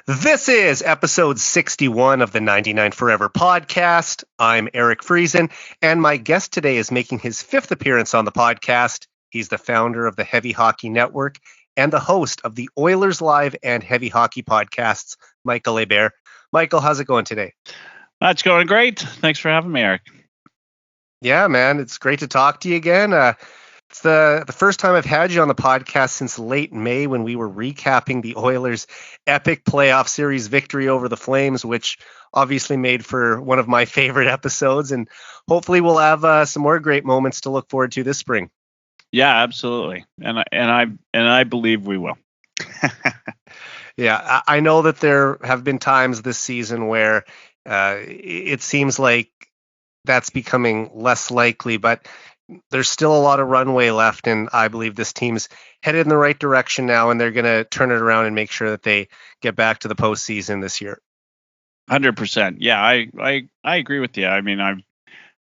This is episode 61 of the 99 Forever podcast. I'm Eric Friesen, and my guest today is making his fifth appearance on the podcast. He's the founder of the Heavy Hockey Network and the host of the Oilerslive and Heavy Hockey podcasts, Michael Hebert. Michael, how's it going today? That's going great. Thanks for having me, Eric. Yeah, man, it's great to talk to you again. It's the first time I've had you on the podcast since late May when we were recapping the Oilers' epic playoff series victory over the Flames, which obviously made for one of my favorite episodes. And hopefully we'll have some more great moments to look forward to this spring. Yeah, absolutely. And I believe we will. Yeah, I know that there have been times this season where it seems like that's becoming less likely, but there's still a lot of runway left, and I believe this team's headed in the right direction now, and they're going to turn it around and make sure that they get back to the postseason this year. 100%. Yeah, I agree with you. I mean,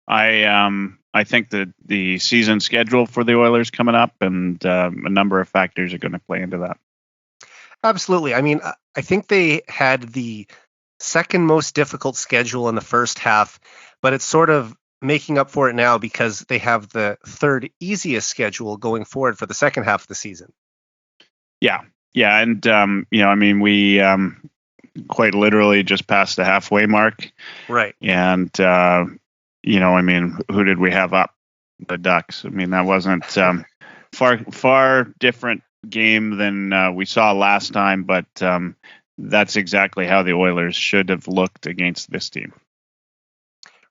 I think that the season schedule for the Oilers coming up and a number of factors are going to play into that. Absolutely. I mean, I think they had the second most difficult schedule in the first half, but it's sort of making up for it now because they have the third easiest schedule going forward for the second half of the season. Yeah. And, I mean, we quite literally just passed the halfway mark. Right. And, I mean, who did we have up? The Ducks. I mean, that wasn't far different game than we saw last time, but that's exactly how the Oilers should have looked against this team.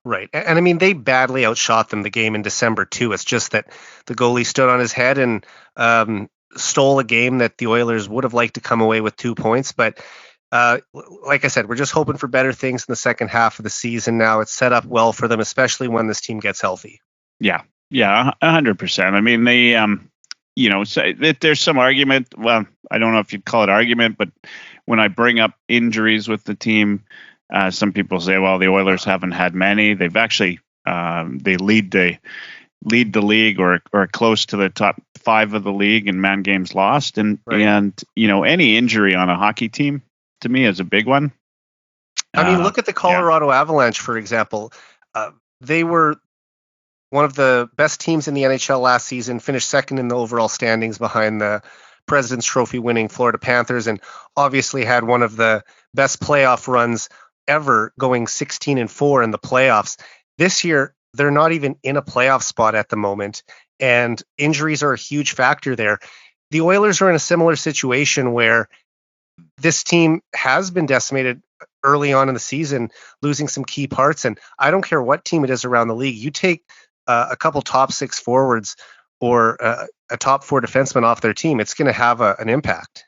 Right. And I mean, they badly outshot them the game in December, too. It's just that the goalie stood on his head and stole a game that the Oilers would have liked to come away with 2 points. But like I said, we're just hoping for better things in the second half of the season now. It's set up well for them, especially when this team gets healthy. Yeah, 100%. I mean, they, there's some argument. Well, I don't know if you'd call it argument, but when I bring up injuries with the team, some people say, well, the Oilers haven't had many. They've actually they lead the league or close to the top 5 of the league in man games lost. And any injury on a hockey team to me is a big one. I mean, look at the Colorado Avalanche, for example. They were one of the best teams in the NHL last season, finished second in the overall standings behind the President's Trophy winning Florida Panthers, and obviously had one of the best playoff runs ever, going 16-4 in the playoffs. This year, they're not even in a playoff spot at the moment, and injuries are a huge factor there. The Oilers are in a similar situation where this team has been decimated early on in the season, losing some key parts, and I don't care what team it is around the league. You take a couple top 6 forwards or a top 4 defenseman off their team, it's going to have an impact.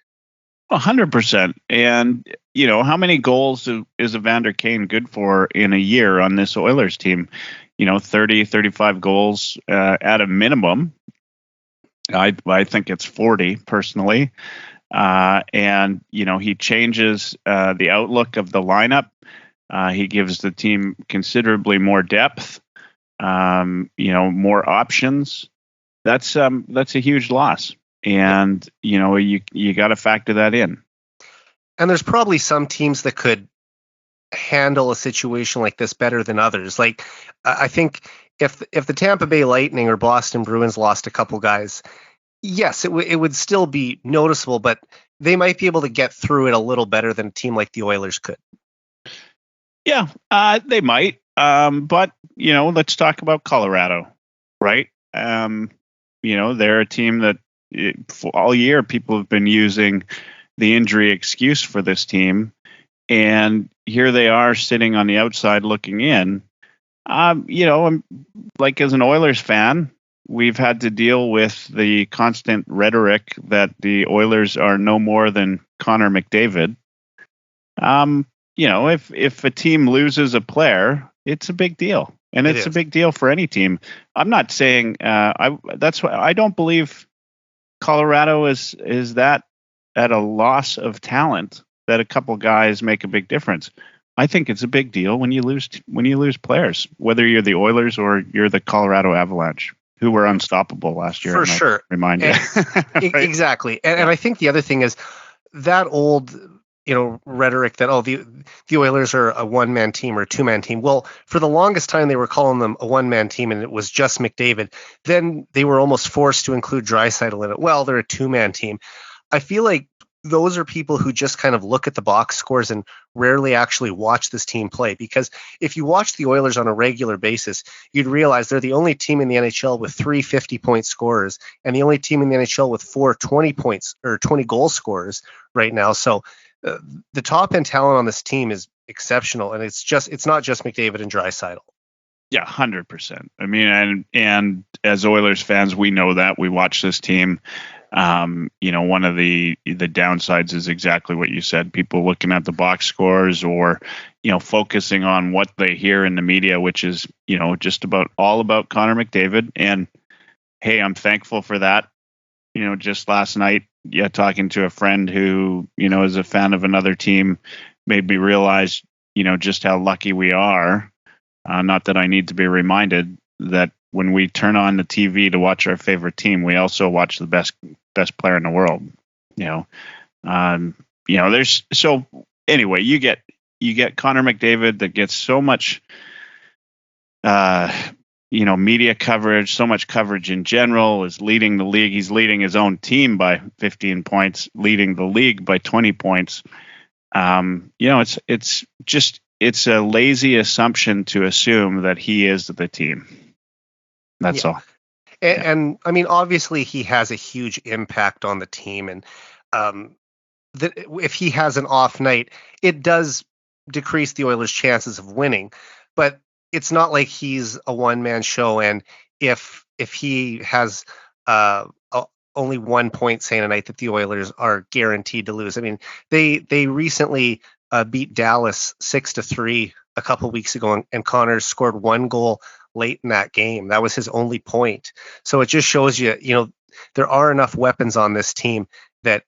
100%. And, how many goals is Evander Kane good for in a year on this Oilers team? 30, 35 goals at a minimum. I think it's 40 personally. And, he changes the outlook of the lineup. He gives the team considerably more depth, more options. That's a huge loss. And, you got to factor that in. And there's probably some teams that could handle a situation like this better than others. Like, I think if the Tampa Bay Lightning or Boston Bruins lost a couple guys, yes, it would still be noticeable, but they might be able to get through it a little better than a team like the Oilers could. Yeah, they might. But, let's talk about Colorado, right? They're a team that all year people have been using the injury excuse for this team. And here they are sitting on the outside looking in. Like as an Oilers fan, we've had to deal with the constant rhetoric that the Oilers are no more than Connor McDavid. If a team loses a player, it's a big deal. And it's a big deal for any team. I'm not saying that's why I don't believe Colorado is that at a loss of talent that a couple guys make a big difference. I think it's a big deal when you lose players, whether you're the Oilers or you're the Colorado Avalanche, who were unstoppable last year. For sure. Remind you. Right? Exactly. And I think the other thing is that old rhetoric that the Oilers are a one-man team or a two-man team. Well, for the longest time they were calling them a one-man team, and it was just McDavid. Then they were almost forced to include Draisaitl in it. Well, they're a two-man team. I feel like those are people who just kind of look at the box scores and rarely actually watch this team play. Because if you watch the Oilers on a regular basis, you'd realize they're the only team in the NHL with 3 50-point scorers and the only team in the NHL with 4 20-points or 20-goal scorers right now. So the top end talent on this team is exceptional, and it's not just McDavid and Draisaitl. Yeah, 100%. I mean, and as Oilers fans, we know that. We watch this team. One of the downsides is exactly what you said. People looking at the box scores or, focusing on what they hear in the media, which is, just about all about Connor McDavid. And hey, I'm thankful for that. Just last night, talking to a friend who, is a fan of another team made me realize, just how lucky we are. Not that I need to be reminded that when we turn on the TV to watch our favorite team, we also watch the best player in the world. So anyway, you get Connor McDavid that gets so much, media coverage, so much coverage in general, is leading the league. He's leading his own team by 15 points, leading the league by 20 points. It's a lazy assumption to assume that he is the team. That's all. And I mean, obviously he has a huge impact on the team, and if he has an off night, it does decrease the Oilers' chances of winning. But it's not like he's a one-man show, and if he has only 1 point, say, in a night, that the Oilers are guaranteed to lose. I mean, they recently beat Dallas 6-3 a couple weeks ago, and Connor scored 1 goal late in that game. That was his only point. So it just shows you, there are enough weapons on this team that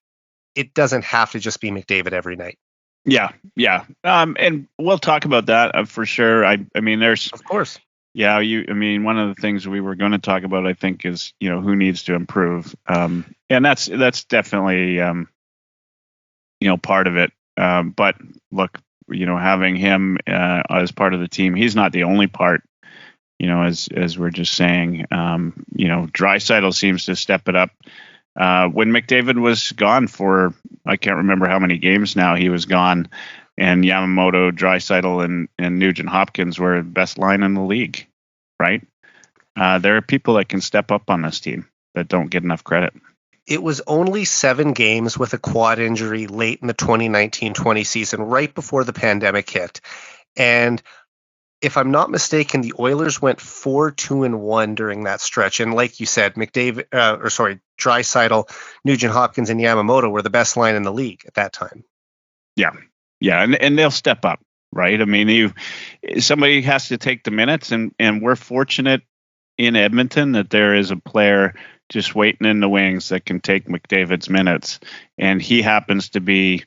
it doesn't have to just be McDavid every night. Yeah. And we'll talk about that for sure. I mean, there's, of course. Yeah. One of the things we were going to talk about, I think, is, who needs to improve. And that's definitely, part of it. But look, having him as part of the team, he's not the only part. As we're just saying, Draisaitl seems to step it up. When McDavid was gone for, I can't remember how many games now he was gone, and Yamamoto, Draisaitl, and Nugent Hopkins were the best line in the league, right? There are people that can step up on this team that don't get enough credit. It was only 7 games with a quad injury late in the 2019-20 season, right before the pandemic hit. And if I'm not mistaken, the Oilers went 4-2-1 during that stretch. And like you said, Draisaitl, Nugent Hopkins, and Yamamoto were the best line in the league at that time. Yeah. And they'll step up, right? I mean, somebody has to take the minutes, and we're fortunate in Edmonton that there is a player just waiting in the wings that can take McDavid's minutes. And he happens to be,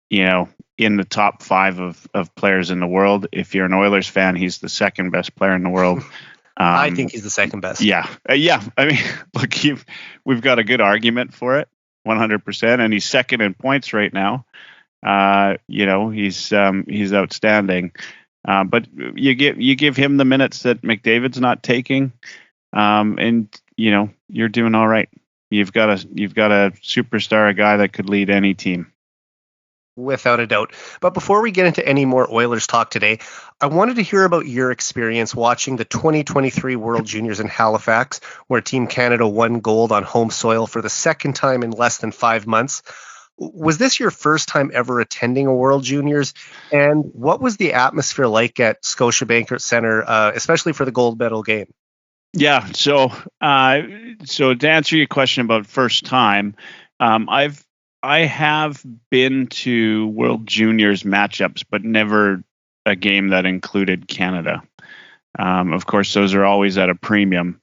in the top 5 of players in the world. If you're an Oilers fan, he's the second best player in the world. I think he's the second best. Yeah. I mean, look, we've got a good argument for it, 100%. And he's second in points right now. He's outstanding. But you give him the minutes that McDavid's not taking, and you're doing all right. You've got a superstar, a guy that could lead any team. Without a doubt. But before we get into any more Oilers talk today, I wanted to hear about your experience watching the 2023 World Juniors in Halifax, where Team Canada won gold on home soil for the second time in less than 5 months. Was this your first time ever attending a World Juniors? And what was the atmosphere like at Scotiabank Centre, especially for the gold medal game? Yeah. So to answer your question about first time, I have been to World Juniors matchups, but never a game that included Canada. Of course, those are always at a premium.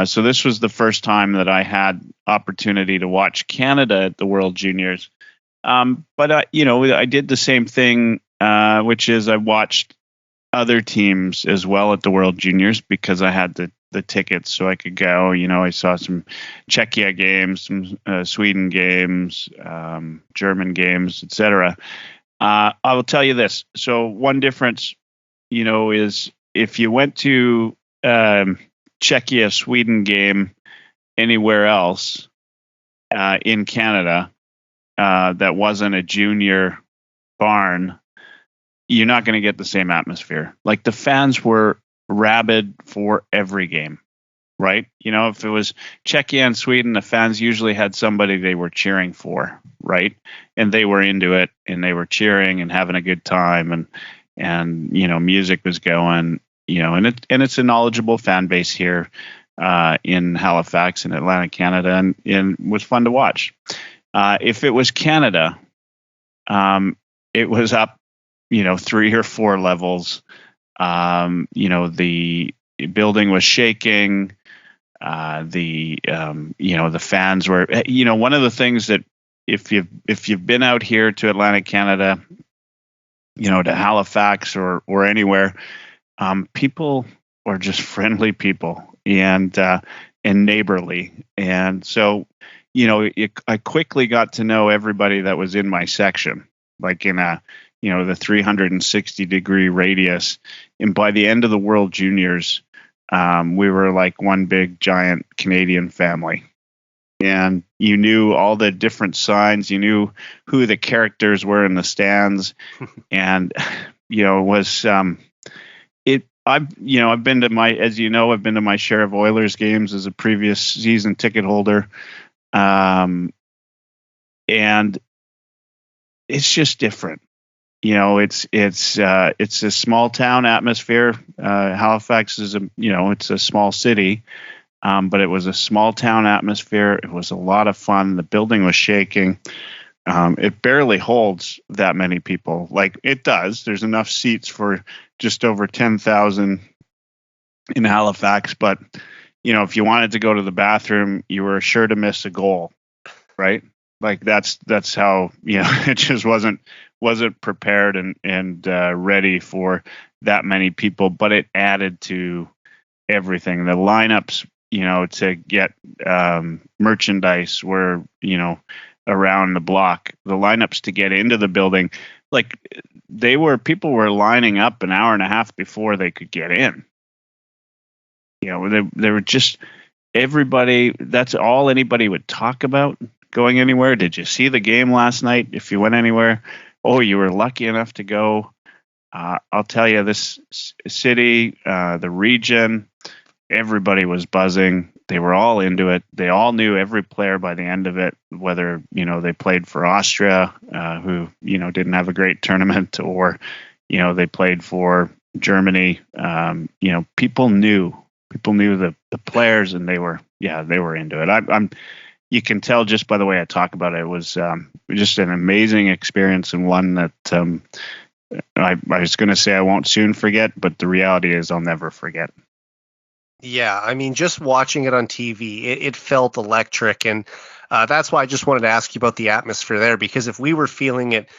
So this was the first time that I had opportunity to watch Canada at the World Juniors. But I did the same thing, which is I watched other teams as well at the World Juniors because I had the tickets so I could go. I saw some Czechia games, some Sweden games, German games, etc. I will tell you this. So one difference, is if you went to Czechia Sweden game anywhere else in Canada that wasn't a junior barn, you're not going to get the same atmosphere. Like, the fans were rabid for every game, right? If it was Czechia and Sweden, the fans usually had somebody they were cheering for, right? And they were into it, and they were cheering and having a good time, and music was going, and it's a knowledgeable fan base here in Halifax and Atlantic Canada, and it was fun to watch. If it was Canada, it was up 3 or 4 levels. The building was shaking. The fans were, one of the things that if you've been out here to Atlantic Canada, to Halifax or anywhere, people are just friendly people and neighborly. And so, I quickly got to know everybody that was in my section, like in the 360 degree radius. And by the end of the World Juniors, we were like one big giant Canadian family. And you knew all the different signs, you knew who the characters were in the stands. And, I've been to I've been to my share of Oilers games as a previous season ticket holder. And it's just different. It's a small town atmosphere. Halifax is it's a small city, but it was a small town atmosphere. It was a lot of fun. The building was shaking. It barely holds that many people. Like, it does. There's enough seats for just over 10,000 in Halifax, but if you wanted to go to the bathroom, you were sure to miss a goal, right? Like, that's how it just wasn't prepared and ready for that many people, but it added to everything. The lineups, to get merchandise were around the block. The lineups to get into the building, like, people were lining up an hour and a half before they could get in. They were just, everybody, that's all anybody would talk about going anywhere. Did you see the game last night? If you went anywhere, oh, you were lucky enough to go. I'll tell you, this city, the region, everybody was buzzing. They were all into it. They all knew every player by the end of it, whether, they played for Austria, who, didn't have a great tournament, or, they played for Germany. People knew the players, and they were into it. You can tell just by the way I talk about it. It was just an amazing experience, and one that I was going to say I won't soon forget, but the reality is I'll never forget. Yeah, I mean, just watching it on TV, it felt electric, and that's why I just wanted to ask you about the atmosphere there, because if we were feeling it,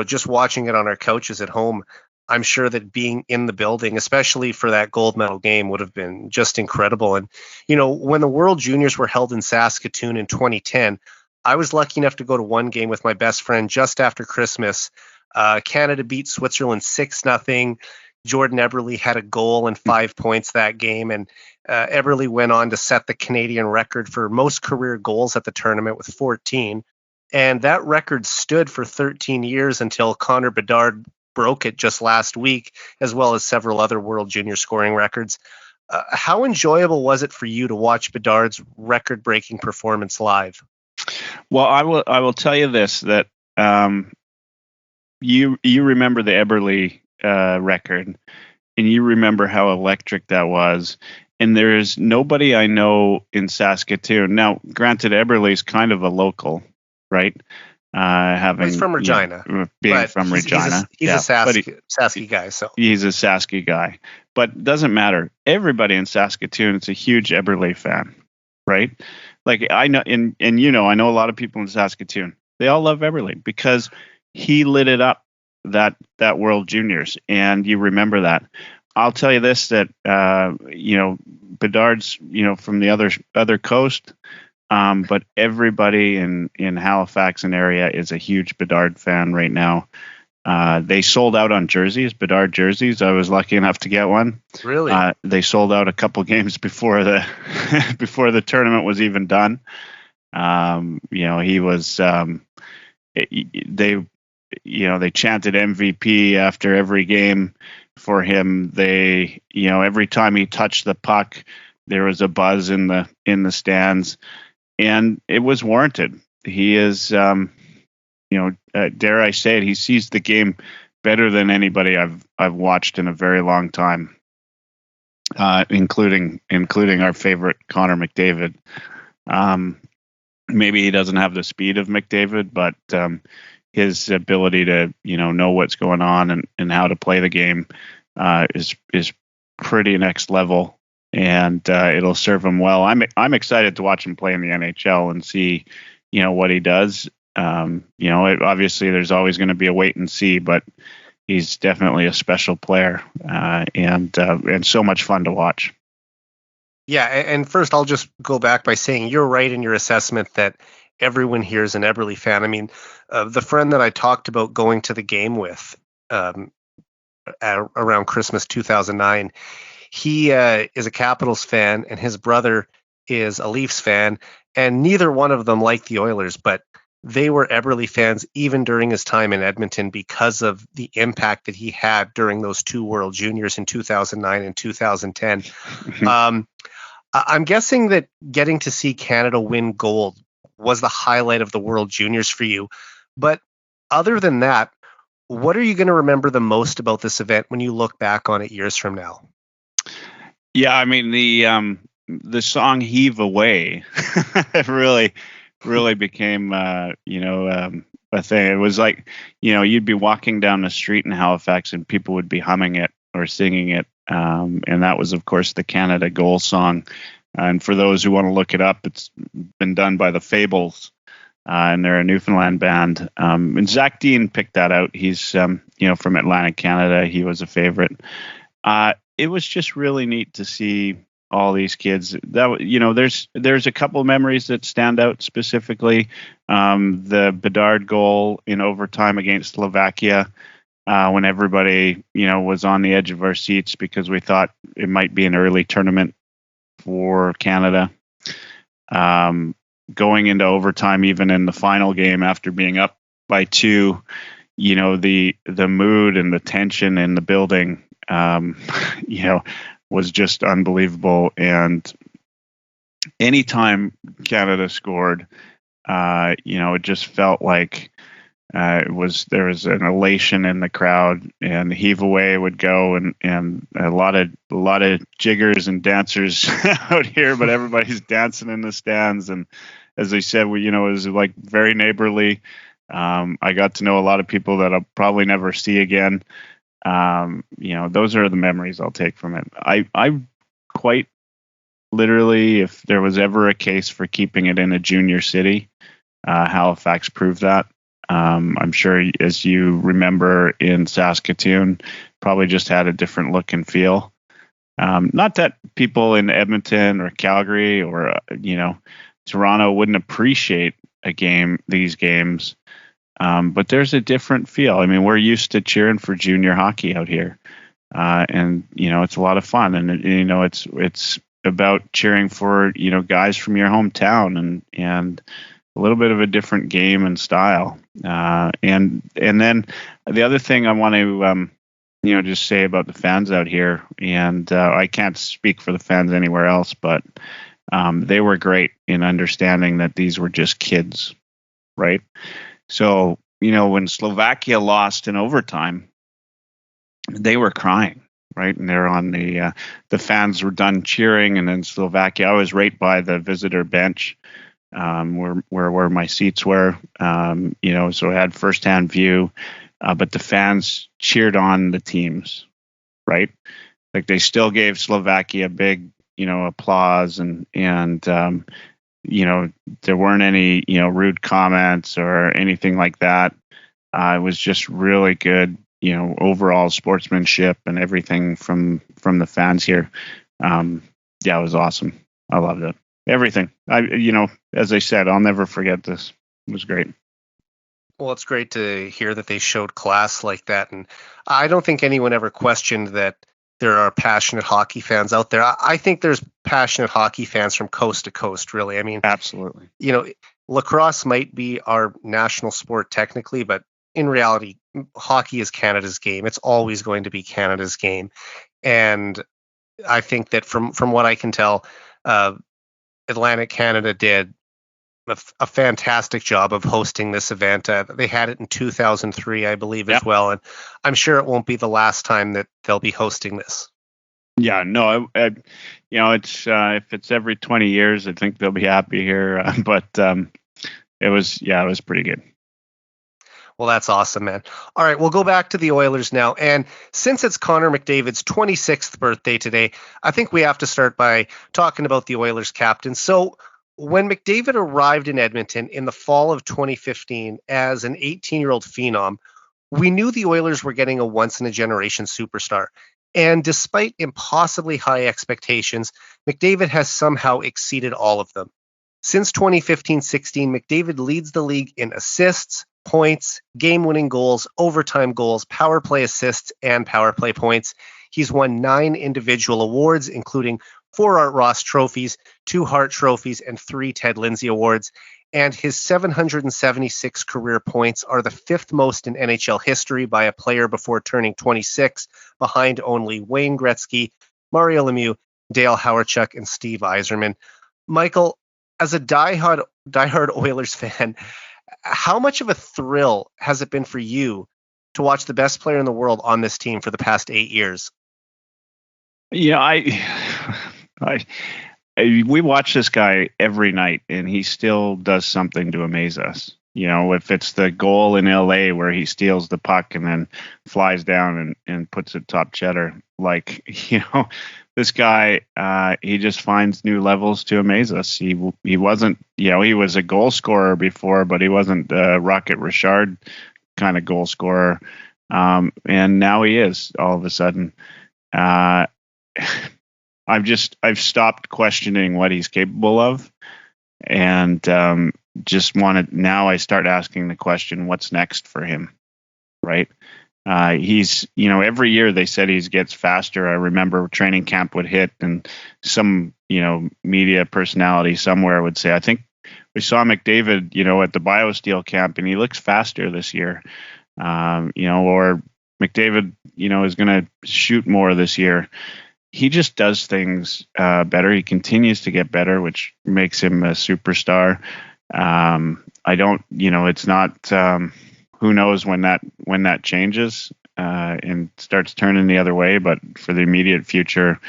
just watching it on our couches at home, I'm sure that being in the building, especially for that gold medal game, would have been just incredible. And, when the World Juniors were held in Saskatoon in 2010, I was lucky enough to go to one game with my best friend just after Christmas. Canada beat Switzerland 6-0. Jordan Eberle had a goal and 5 points that game. And Eberle went on to set the Canadian record for most career goals at the tournament with 14. And that record stood for 13 years until Connor Bedard broke it just last week, as well as several other World Junior scoring records. How enjoyable was it for you to watch Bedard's record-breaking performance live? Well, I will tell you this, that you remember the Eberle record, and you remember how electric that was. And there's nobody I know in Saskatoon. Now, granted, Eberle's kind of a local, right? He's from Regina. Being from Regina. He's a Saskey guy. So he's a Saskey guy. But it doesn't matter. Everybody in Saskatoon is a huge Eberle fan, right? Like, I know, and I know a lot of people in Saskatoon. They all love Eberle because he lit it up that World Juniors, and you remember that. I'll tell you this, that Bedard's from the other coast, but everybody in Halifax and area is a huge Bedard fan right now. They sold out on jerseys, Bedard jerseys. I was lucky enough to get one. Really? They sold out a couple games before the before the tournament was even done. He was they chanted MVP after every game for him. They every time he touched the puck, there was a buzz in the stands, and it was warranted. He is dare I say it, he sees the game better than anybody I've watched in a very long time, including our favorite Connor McDavid. Maybe he doesn't have the speed of McDavid, but his ability to know what's going on and how to play the game is pretty next level, and it'll serve him well. I'm excited to watch him play in the NHL and see what he does. Obviously there's always going to be a wait and see, but he's definitely a special player, and so much fun to watch. Yeah, and first I'll just go back by saying you're right in your assessment that everyone here is an Eberle fan. I mean, the friend that I talked about going to the game with around Christmas 2009, he is a Capitals fan, and his brother is a Leafs fan, and neither one of them liked the Oilers, but they were Eberle fans even during his time in Edmonton because of the impact that he had during those two World Juniors in 2009 and 2010. I'm guessing that getting to see Canada win gold was the highlight of the World Juniors for you. But other than that, what are you going to remember the most about this event when you look back on it years from now? Yeah, I mean, the song "Heave Away" really became a thing. It was like you'd be walking down the street in Halifax and people would be humming it or singing it. And that was, of course, the Canada goal song. And for those who want to look it up, it's been done by the Fables, and they're a Newfoundland band. And Zach Dean picked that out. He's, from Atlantic Canada. He was a favorite. It was just really neat to see all these kids. That there's a couple of memories that stand out specifically. The Bedard goal in overtime against Slovakia. When everybody, was on the edge of our seats because we thought it might be an early tournament for Canada. Going into overtime, even in the final game after being up by 2, the mood and the tension in the building, was just unbelievable. And anytime Canada scored, it just felt like there was an elation in the crowd, and the heave away would go, and a lot of jiggers and dancers out here, but everybody's dancing in the stands. And as I said, it was like very neighborly. I got to know a lot of people that I'll probably never see again. Those are the memories I'll take from it. I quite literally, if there was ever a case for keeping it in a junior city, Halifax proved that. I'm sure, as you remember, in Saskatoon, probably just had a different look and feel. Not that people in Edmonton or Calgary or Toronto wouldn't appreciate these games, but there's a different feel. I mean, we're used to cheering for junior hockey out here, and it's a lot of fun, and it's about cheering for guys from your hometown and a little bit of a different game and style. And then the other thing I want to just say about the fans out here, and I can't speak for the fans anywhere else, but they were great in understanding that these were just kids, right? So when Slovakia lost in overtime, they were crying, right? And they're on the fans were done cheering, and then Slovakia. I was right by the visitor bench, where my seats were, so I had firsthand view, but the fans cheered on the teams, right? Like they still gave Slovakia big, applause, and there weren't any, rude comments or anything like that. It was just really good overall sportsmanship and everything from the fans here. It was awesome. I loved it. Everything. As I said, I'll never forget this. It was great. Well, it's great to hear that they showed class like that. And I don't think anyone ever questioned that there are passionate hockey fans out there. I think there's passionate hockey fans from coast to coast, really. I mean, absolutely. Lacrosse might be our national sport technically, but in reality, hockey is Canada's game. It's always going to be Canada's game. And I think that from what I can tell, Atlantic Canada did a fantastic job of hosting this event. They had it in 2003, I believe, as well. And I'm sure it won't be the last time that they'll be hosting this. Yeah, no, it's if it's every 20 years, I think they'll be happy here. But it was pretty good. Well, that's awesome, man. All right, we'll go back to the Oilers now. And since it's Connor McDavid's 26th birthday today, I think we have to start by talking about the Oilers captain. So when McDavid arrived in Edmonton in the fall of 2015 as an 18-year-old phenom, we knew the Oilers were getting a once-in-a-generation superstar. And despite impossibly high expectations, McDavid has somehow exceeded all of them. Since 2015-16, McDavid leads the league in assists, points, game-winning goals, overtime goals, power play assists, and power play points. He's won 9 individual awards, including 4 Art Ross trophies, 2 Hart trophies, and 3 Ted Lindsay awards. And his 776 career points are the 5th most in NHL history by a player before turning 26, behind only Wayne Gretzky, Mario Lemieux, Dale Hawerchuk, and Steve Yzerman. Michael, as a diehard Oilers fan, how much of a thrill has it been for you to watch the best player in the world on this team for the past 8 years? Yeah, we watch this guy every night, and he still does something to amaze us. If it's the goal in LA where he steals the puck and then flies down and puts it top cheddar, this guy, he just finds new levels to amaze us. He wasn't, he was a goal scorer before, but he wasn't a Rocket Richard kind of goal scorer. And now he is all of a sudden. I've stopped questioning what he's capable of, and now I start asking the question, what's next for him, right? He's, every year they said he gets faster. I remember training camp would hit, and some, media personality somewhere would say, I think we saw McDavid, at the BioSteel camp, and he looks faster this year, or McDavid, is going to shoot more this year. He just does things better. He continues to get better, which makes him a superstar. I don't, it's not, who knows when that changes and starts turning the other way. But for the immediate future,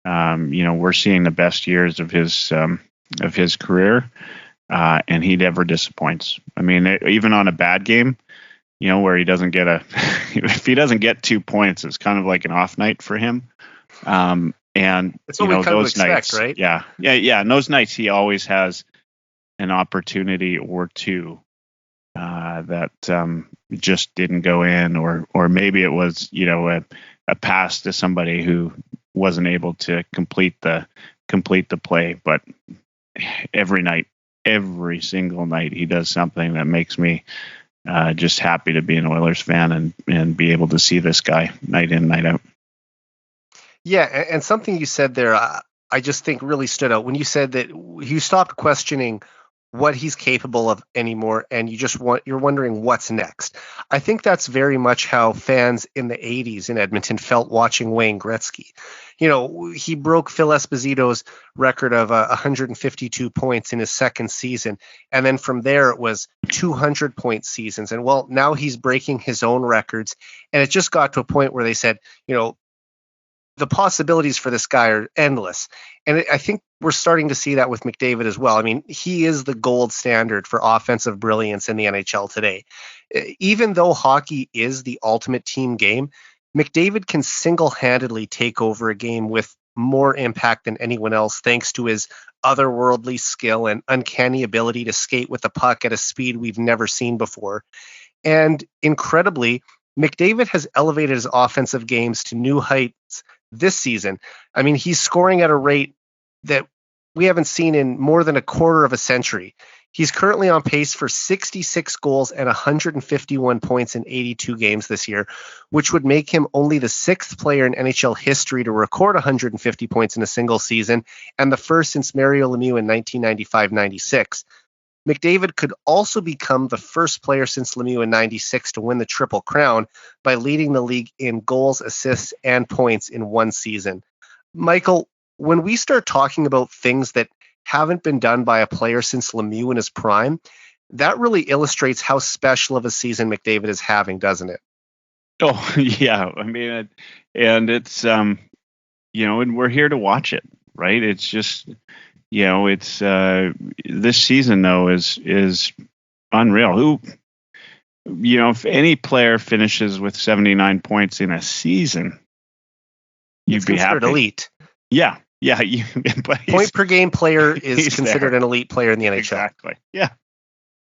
we're seeing the best years of his career, and he never disappoints. I mean, even on a bad game, where he doesn't get if he doesn't get 2 points, it's kind of like an off night for him. And that's what we kind those of expect, nights, right? Yeah. And those nights he always has an opportunity or two that just didn't go in, or maybe it was a pass to somebody who wasn't able to complete the play. But every single night, he does something that makes me just happy to be an Oilers fan and be able to see this guy night in, night out. Yeah, and something you said there, I just think really stood out when you said that you stopped questioning what he's capable of anymore, and you're wondering what's next. I think that's very much how fans in the 80s in Edmonton felt watching Wayne Gretzky. He broke Phil Esposito's record of 152 points in his second season, and then from there it was 200-point seasons. And well, now he's breaking his own records, and it just got to a point where they said, the possibilities for this guy are endless. And I think we're starting to see that with McDavid as well. I mean, he is the gold standard for offensive brilliance in the NHL today. Even though hockey is the ultimate team game, McDavid can single-handedly take over a game with more impact than anyone else, thanks to his otherworldly skill and uncanny ability to skate with the puck at a speed we've never seen before. And incredibly, McDavid has elevated his offensive games to new heights this season. I mean, he's scoring at a rate that we haven't seen in more than a quarter of a century. He's currently on pace for 66 goals and 151 points in 82 games this year, which would make him only the sixth player in NHL history to record 150 points in a single season, and the first since Mario Lemieux in 1995-96. McDavid could also become the first player since Lemieux in 96 to win the Triple Crown by leading the league in goals, assists, and points in one season. Michael, when we start talking about things that haven't been done by a player since Lemieux in his prime, that really illustrates how special of a season McDavid is having, doesn't it? Oh, yeah. I mean, and it's, and we're here to watch it, right? It's just, it's, this season, though, is unreal. If any player finishes with 79 points in a season, you'd be happy. Elite. Yeah. Yeah, point per game player is considered an elite player in the NHL. Exactly. Yeah,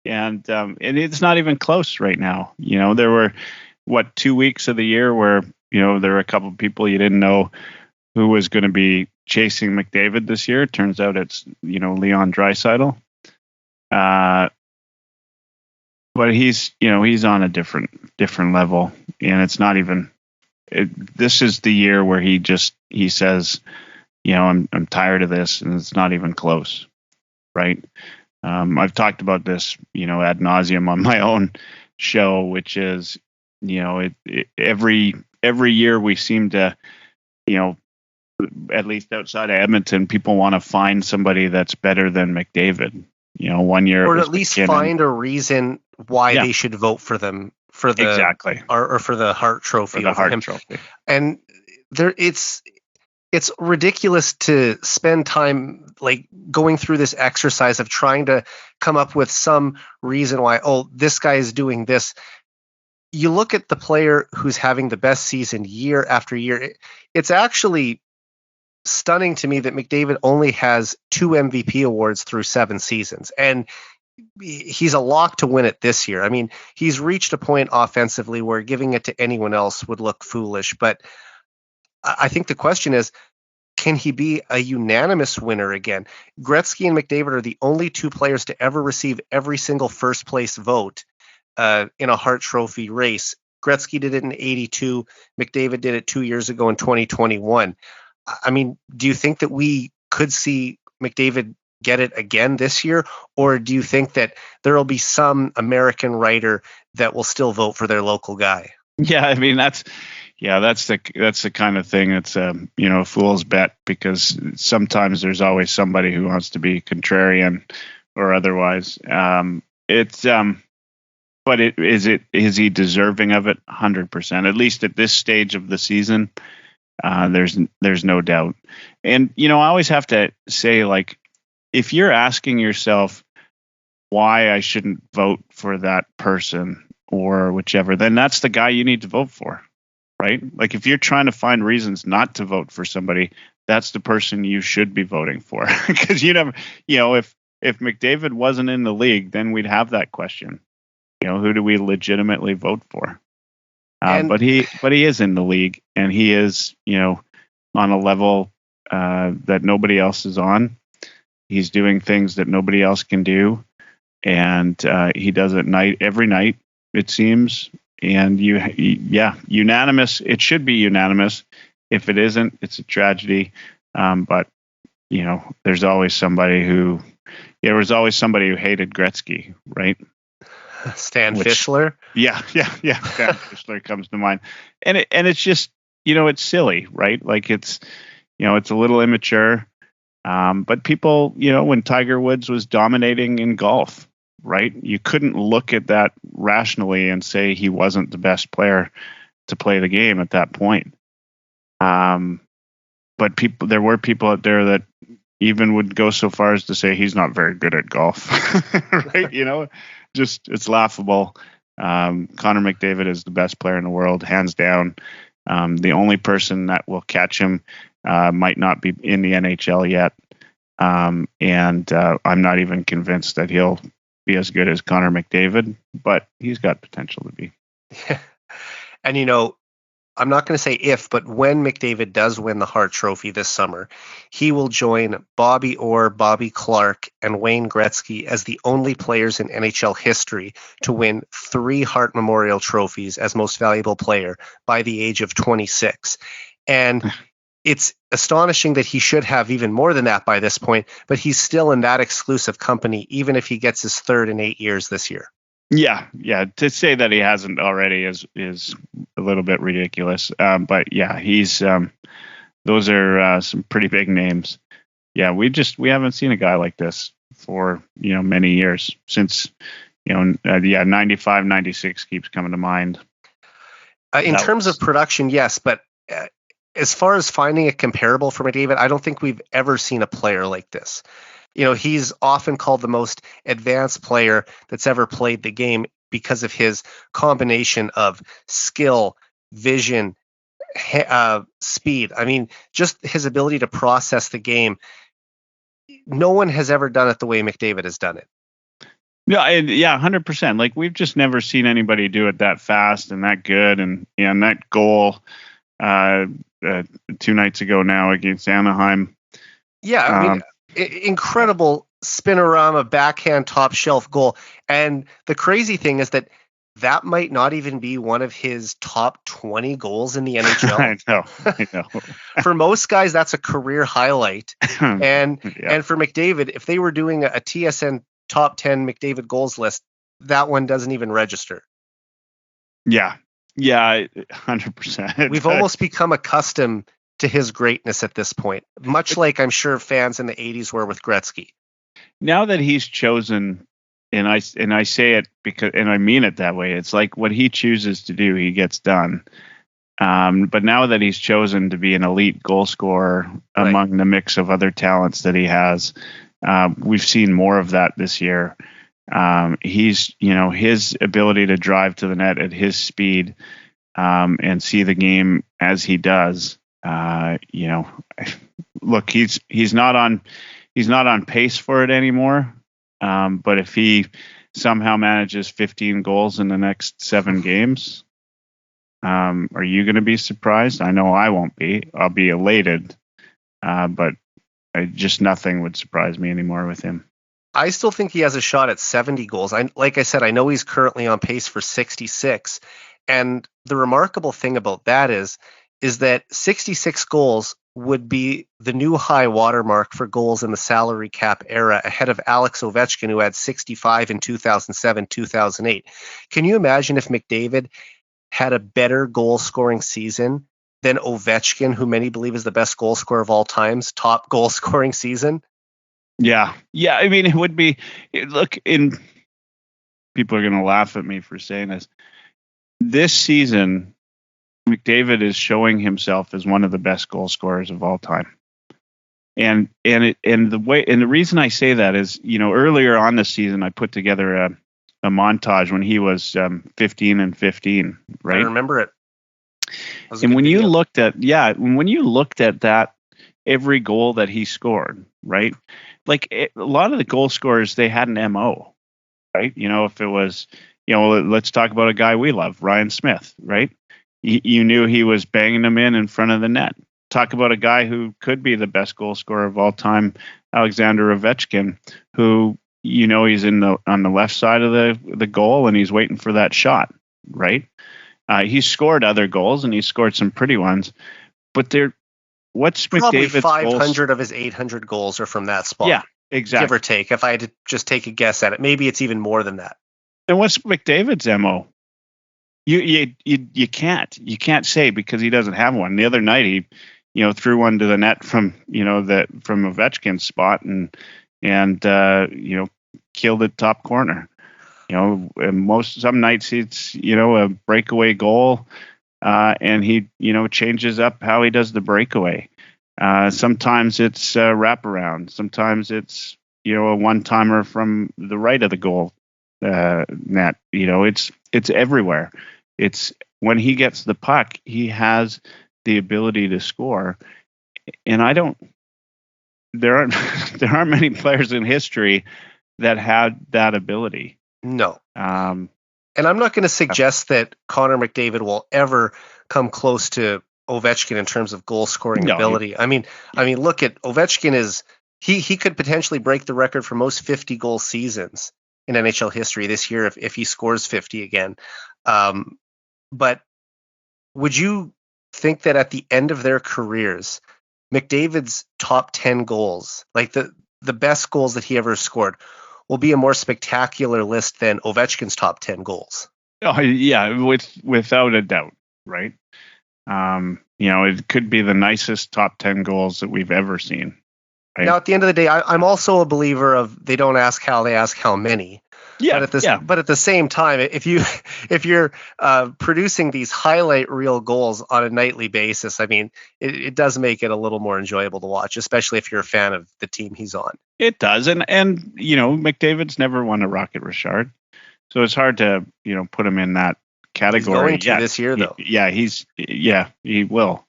and it's not even close right now. There were 2 weeks of the year where there were a couple of people you didn't know who was going to be chasing McDavid this year. It turns out it's Leon Draisaitl. But he's on a different level, and it's not even. This is the year where he says, I'm tired of this, and it's not even close, right? I've talked about this, ad nauseum on my own show, which is, every year we seem to, at least outside of Edmonton, people want to find somebody that's better than McDavid. 1 year, or at least find a reason why they should vote for them for the exactly or for the Hart Trophy. For the Hart Trophy, and it's ridiculous to spend time like going through this exercise of trying to come up with some reason why, this guy is doing this. You look at the player who's having the best season year after year. It's actually stunning to me that McDavid only has 2 MVP awards through 7 seasons. And he's a lock to win it this year. I mean, he's reached a point offensively where giving it to anyone else would look foolish, but I think the question is, can he be a unanimous winner again? Gretzky and McDavid are the only 2 players to ever receive every single first place vote in a Hart Trophy race. Gretzky did it in 82. McDavid did it 2 years ago in 2021. I mean, do you think that we could see McDavid get it again this year? Or do you think that there will be some American writer that will still vote for their local guy? Yeah, I mean, that's the kind of thing that's a fool's bet, because sometimes there's always somebody who wants to be contrarian or otherwise. But is he deserving of it? 100%. At least at this stage of the season, there's no doubt. And I always have to say, like, if you're asking yourself why I shouldn't vote for that person or whichever, then that's the guy you need to vote for. Right? Like, if you're trying to find reasons not to vote for somebody, that's the person you should be voting for. Because if McDavid wasn't in the league, then we'd have that question. Who do we legitimately vote for? But he is in the league, and he is, on a level that nobody else is on. He's doing things that nobody else can do, and he does it every night, it seems. And unanimous. It should be unanimous. If it isn't, it's a tragedy. But there's always somebody who hated Gretzky, right? Stan Fischler. Yeah. Stan Fischler comes to mind, and it's just it's silly, right? Like it's a little immature. But people, when Tiger Woods was dominating in golf, right? You couldn't look at that rationally and say he wasn't the best player to play the game at that point. But there were people out there that even would go so far as to say he's not very good at golf, right? Just it's laughable. Connor McDavid is the best player in the world, hands down. The only person that will catch him might not be in the NHL yet. And I'm not even convinced that he'll be as good as Connor McDavid, but he's got potential to be. And, you know, I'm not going to say if, but when McDavid does win the Hart Trophy this summer, he will join Bobby Orr, Bobby Clark, and Wayne Gretzky as the only players in NHL history to win 3 Hart Memorial trophies as most valuable player by the age of 26. And it's astonishing that he should have even more than that by this point, but he's still in that exclusive company, even if he gets his 3rd in 8 years this year. Yeah. To say that he hasn't already is a little bit ridiculous. But yeah, he's those are some pretty big names. Yeah, we haven't seen a guy like this for many years, since 95, 96 keeps coming to mind. In terms of production, yes, but as far as finding a comparable for McDavid, I don't think we've ever seen a player like this. He's often called the most advanced player that's ever played the game because of his combination of skill, vision, speed. I mean, just his ability to process the game. No one has ever done it the way McDavid has done it. Yeah, 100%. Like, we've just never seen anybody do it that fast and that good. And that goal 2 nights ago now against Anaheim. Yeah, I mean, incredible spinorama backhand top shelf goal. And the crazy thing is that might not even be one of his top 20 goals in the NHL. I know. For most guys, that's a career highlight. And for McDavid, if they were doing a TSN top 10 McDavid goals list, that one doesn't even register. Yeah, 100%. We've almost become accustomed to his greatness at this point, much like I'm sure fans in the 80s were with Gretzky. Now that he's chosen, and I say it because, and I mean it that way, it's like what he chooses to do, he gets done. But now that he's chosen to be an elite goal scorer among the mix of other talents that he has, we've seen more of that this year. He's, his ability to drive to the net at his speed, and see the game as he does. Look, he's not on pace for it anymore. But if he somehow manages 15 goals in the next 7 games, are you going to be surprised? I know I won't be. I'll be elated. But nothing would surprise me anymore with him. I still think he has a shot at 70 goals. Like I said, I know he's currently on pace for 66. And the remarkable thing about that is that 66 goals would be the new high watermark for goals in the salary cap era, ahead of Alex Ovechkin, who had 65 in 2007, 2008. Can you imagine if McDavid had a better goal scoring season than Ovechkin, who many believe is the best goal scorer of all time's top goal scoring season? Yeah. I mean, it would be. Look, people are going to laugh at me for saying this. This season, McDavid is showing himself as one of the best goal scorers of all time. And the reason I say that is, earlier on this season, I put together a montage when he was 15 and 15, right? I remember it. And when you looked at that, every goal that he scored, right? Like, a lot of the goal scorers, they had an MO, right? If it was, let's talk about a guy we love, Ryan Smith, right? You knew he was banging them in front of the net. Talk about a guy who could be the best goal scorer of all time, Alexander Ovechkin, who, he's on the left side of the goal and he's waiting for that shot, right? He's scored other goals and he's scored some pretty ones, but what's probably McDavid's 500 goals? of his 800 goals are from that spot. Yeah, exactly. Give or take. If I had to just take a guess at it, maybe it's even more than that. And what's McDavid's MO? You can't say, because he doesn't have one. The other night he threw one to the net from from Ovechkin's spot and killed it top corner. Some nights it's a breakaway goal, and he changes up how he does the breakaway. Sometimes it's wraparound. Sometimes it's a one-timer from the right of the goal net. It's everywhere. It's when he gets the puck, he has the ability to score. And there aren't many players in history that had that ability. No. And I'm not going to suggest that Connor McDavid will ever come close to Ovechkin in terms of goal scoring ability. I mean, look at Ovechkin he could potentially break the record for most 50 goal seasons in NHL history this year if he scores 50 again. But would you think that at the end of their careers, McDavid's top 10 goals, like the best goals that he ever scored, will be a more spectacular list than Ovechkin's top 10 goals? Oh yeah, without a doubt, right? It could be the nicest top 10 goals that we've ever seen. Right? Now, at the end of the day, I'm also a believer of they don't ask how, they ask how many. Yeah, but at the same time, if you're producing these highlight reel goals on a nightly basis, I mean, it does make it a little more enjoyable to watch, especially if you're a fan of the team he's on. It does, and McDavid's never won a Rocket Richard, so it's hard to put him in that category. He's going to this year, though. He will,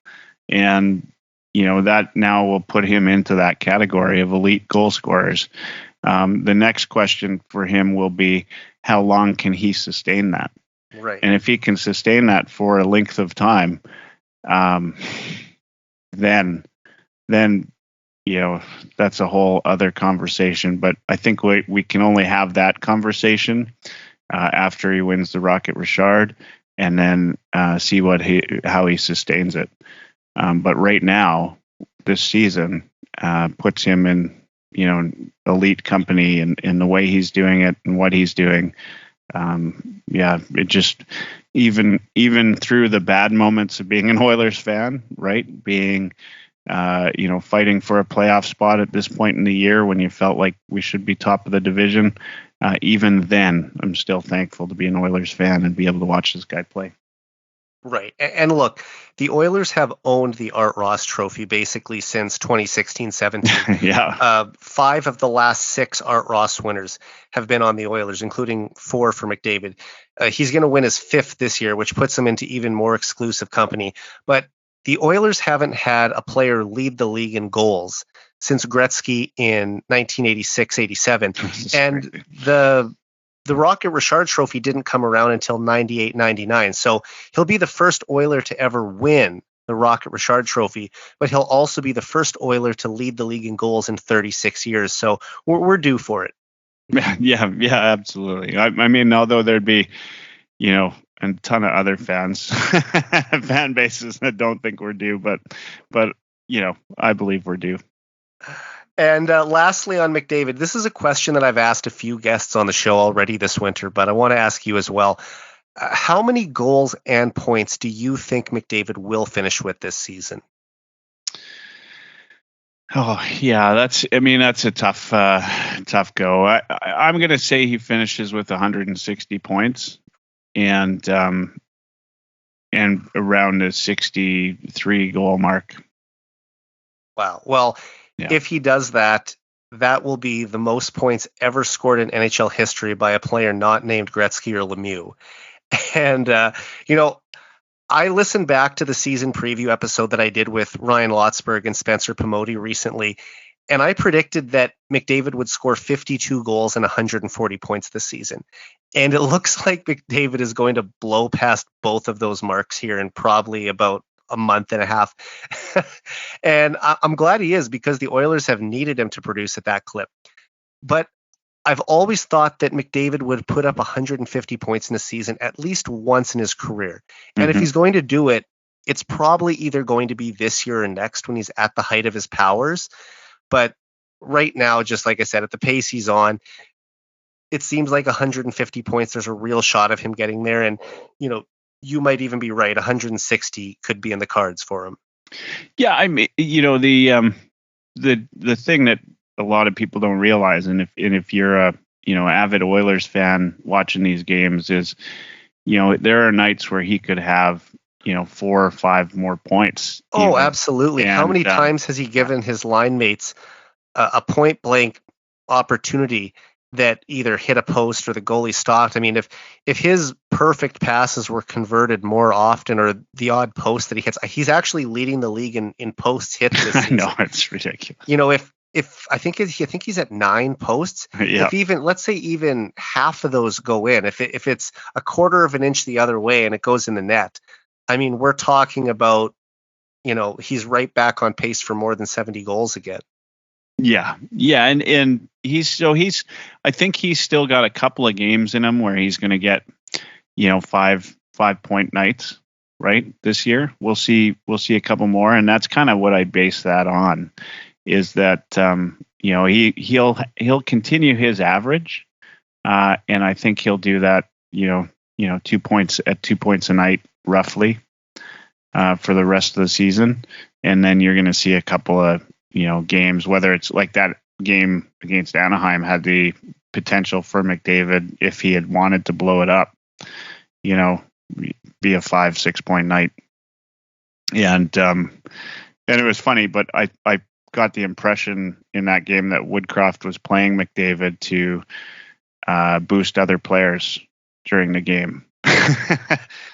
and that now will put him into that category of elite goal scorers. The next question for him will be, how long can he sustain that? Right. And if he can sustain that for a length of time, then that's a whole other conversation. But I think we can only have that conversation after he wins the Rocket Richard, and then see how he sustains it. But right now, this season puts him in elite company in the way he's doing it and what he's doing. It just even through the bad moments of being an Oilers fan, right? Being fighting for a playoff spot at this point in the year when you felt like we should be top of the division. Even then, I'm still thankful to be an Oilers fan and be able to watch this guy play. Right. And look, the Oilers have owned the Art Ross Trophy basically since 2016-17. Yeah. 5 of the last 6 Art Ross winners have been on the Oilers, including 4 for McDavid. He's going to win his 5th this year, which puts him into even more exclusive company. But the Oilers haven't had a player lead the league in goals since Gretzky in 1986-87. And the Rocket Richard Trophy didn't come around until 98-99. So he'll be the first Oiler to ever win the Rocket Richard Trophy, but he'll also be the first Oiler to lead the league in goals in 36 years. So we're due for it. Yeah, absolutely. I mean, although there'd be, a ton of other fan bases that don't think we're due, but I believe we're due. And lastly, on McDavid, this is a question that I've asked a few guests on the show already this winter, but I want to ask you as well. How many goals and points do you think McDavid will finish with this season? Oh, yeah, that's a tough go. I'm going to say he finishes with 160 points and around the 63 goal mark. Wow. Well, if he does that, that will be the most points ever scored in NHL history by a player not named Gretzky or Lemieux. And, I listened back to the season preview episode that I did with Ryan Lotzberg and Spencer Pomoty recently, and I predicted that McDavid would score 52 goals and 140 points this season. And it looks like McDavid is going to blow past both of those marks here in probably about a month and a half. And I'm glad he is, because the Oilers have needed him to produce at that clip. But I've always thought that McDavid would put up 150 points in a season at least once in his career. And if he's going to do it, it's probably either going to be this year or next when he's at the height of his powers. But right now, just like I said, at the pace he's on, it seems like 150 points, there's a real shot of him getting there. And, you might even be right. 160 could be in the cards for him. Yeah, I mean, the thing that a lot of people don't realize, and if you're a avid Oilers fan watching these games, is there are nights where he could have 4 or 5 more points. Oh, absolutely. And how many times has he given his line mates a point blank opportunity that either hit a post or the goalie stopped? I mean, if his perfect passes were converted more often, or the odd post that he hits, he's actually leading the league in posts hit this season. No, it's ridiculous. I think he's at 9 posts. Yeah. If even, let's say even half of those go in, if it's a quarter of an inch the other way and it goes in the net, I mean, we're talking about, he's right back on pace for more than 70 goals again. Yeah. And I think he's still got a couple of games in him where he's going to get, 5-point nights, right? This year. We'll see a couple more. And that's kind of what I base that on, is that, he'll continue his average. And I think he'll do that, 2 points a night, roughly, for the rest of the season. And then you're going to see a couple of, games, whether it's like that game against Anaheim had the potential for McDavid, if he had wanted to blow it up, be a 5-6 point night. And it was funny, but I got the impression in that game that Woodcroft was playing McDavid to boost other players during the game.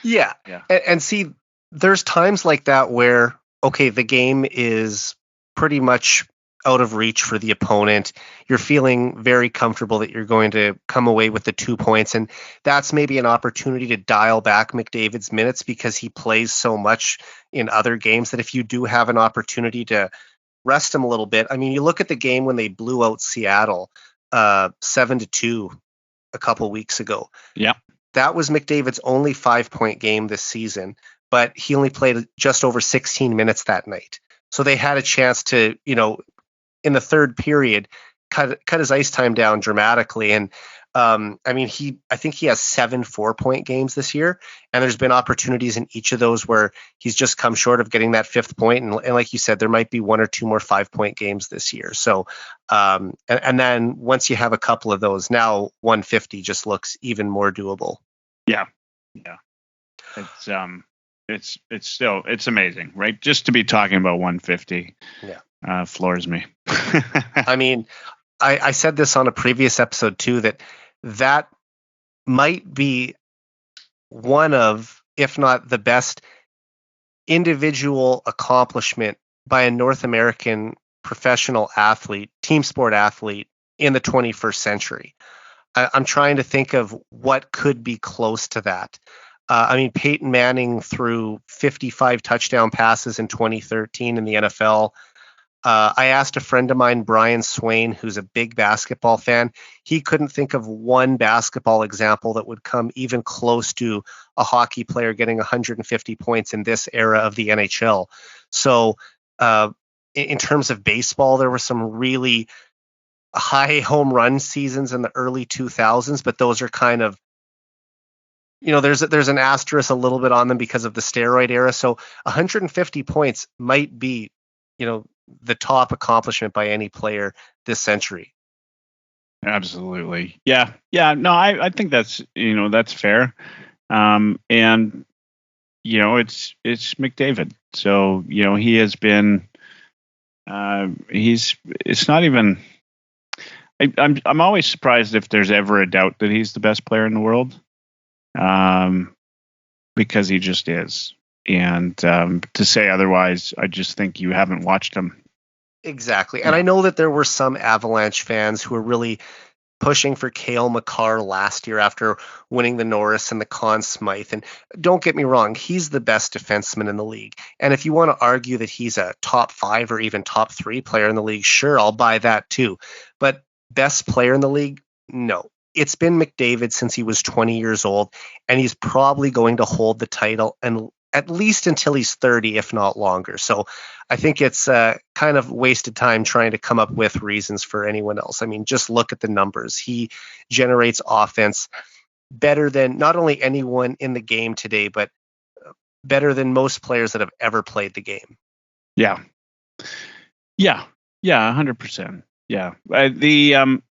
Yeah. And see, there's times like that where, okay, the game is pretty much out of reach for the opponent. You're feeling very comfortable that you're going to come away with the 2 points. And that's maybe an opportunity to dial back McDavid's minutes, because he plays so much in other games that if you do have an opportunity to rest him a little bit. I mean, you look at the game when they blew out Seattle 7-2 a couple weeks ago. Yeah. That was McDavid's only 5-point game this season, but he only played just over 16 minutes that night. So they had a chance to, in the third period, cut his ice time down dramatically. And I think he has 7 4-point games this year, and there's been opportunities in each of those where he's just come short of getting that 5th point. And like you said, there might be 1 or 2 more 5-point games this year. So, and then once you have a couple of those, now 150 just looks even more doable. Yeah. It's amazing, right? Just to be talking about 150. Yeah. Floors me. I mean, I said this on a previous episode too, that might be one of, if not the best individual accomplishment by a North American professional athlete, team sport athlete in the 21st century. I'm trying to think of what could be close to that. Peyton Manning threw 55 touchdown passes in 2013 in the NFL. I asked a friend of mine, Brian Swain, who's a big basketball fan. He couldn't think of one basketball example that would come even close to a hockey player getting 150 points in this era of the NHL. So in terms of baseball, there were some really high home run seasons in the early 2000s, but those are kind of, there's an asterisk a little bit on them because of the steroid era. So 150 points might be, the top accomplishment by any player this century. Absolutely. Yeah. No, I think that's, that's fair. And, it's McDavid. So, he has been, it's not even, I'm always surprised if there's ever a doubt that he's the best player in the world. Because he just is. And to say otherwise, I just think you haven't watched him. Exactly. And I know that there were some Avalanche fans who were really pushing for Cale Makar last year after winning the Norris and the Conn Smythe. And don't get me wrong, he's the best defenseman in the league. And if you want to argue that he's a top 5 or even top 3 player in the league, sure, I'll buy that too. But best player in the league? No. It's been McDavid since he was 20 years old, and he's probably going to hold the title and at least until he's 30, if not longer. So I think it's kind of wasted time trying to come up with reasons for anyone else. I mean, just look at the numbers. He generates offense better than not only anyone in the game today, but better than most players that have ever played the game. Yeah, 100%. Yeah. The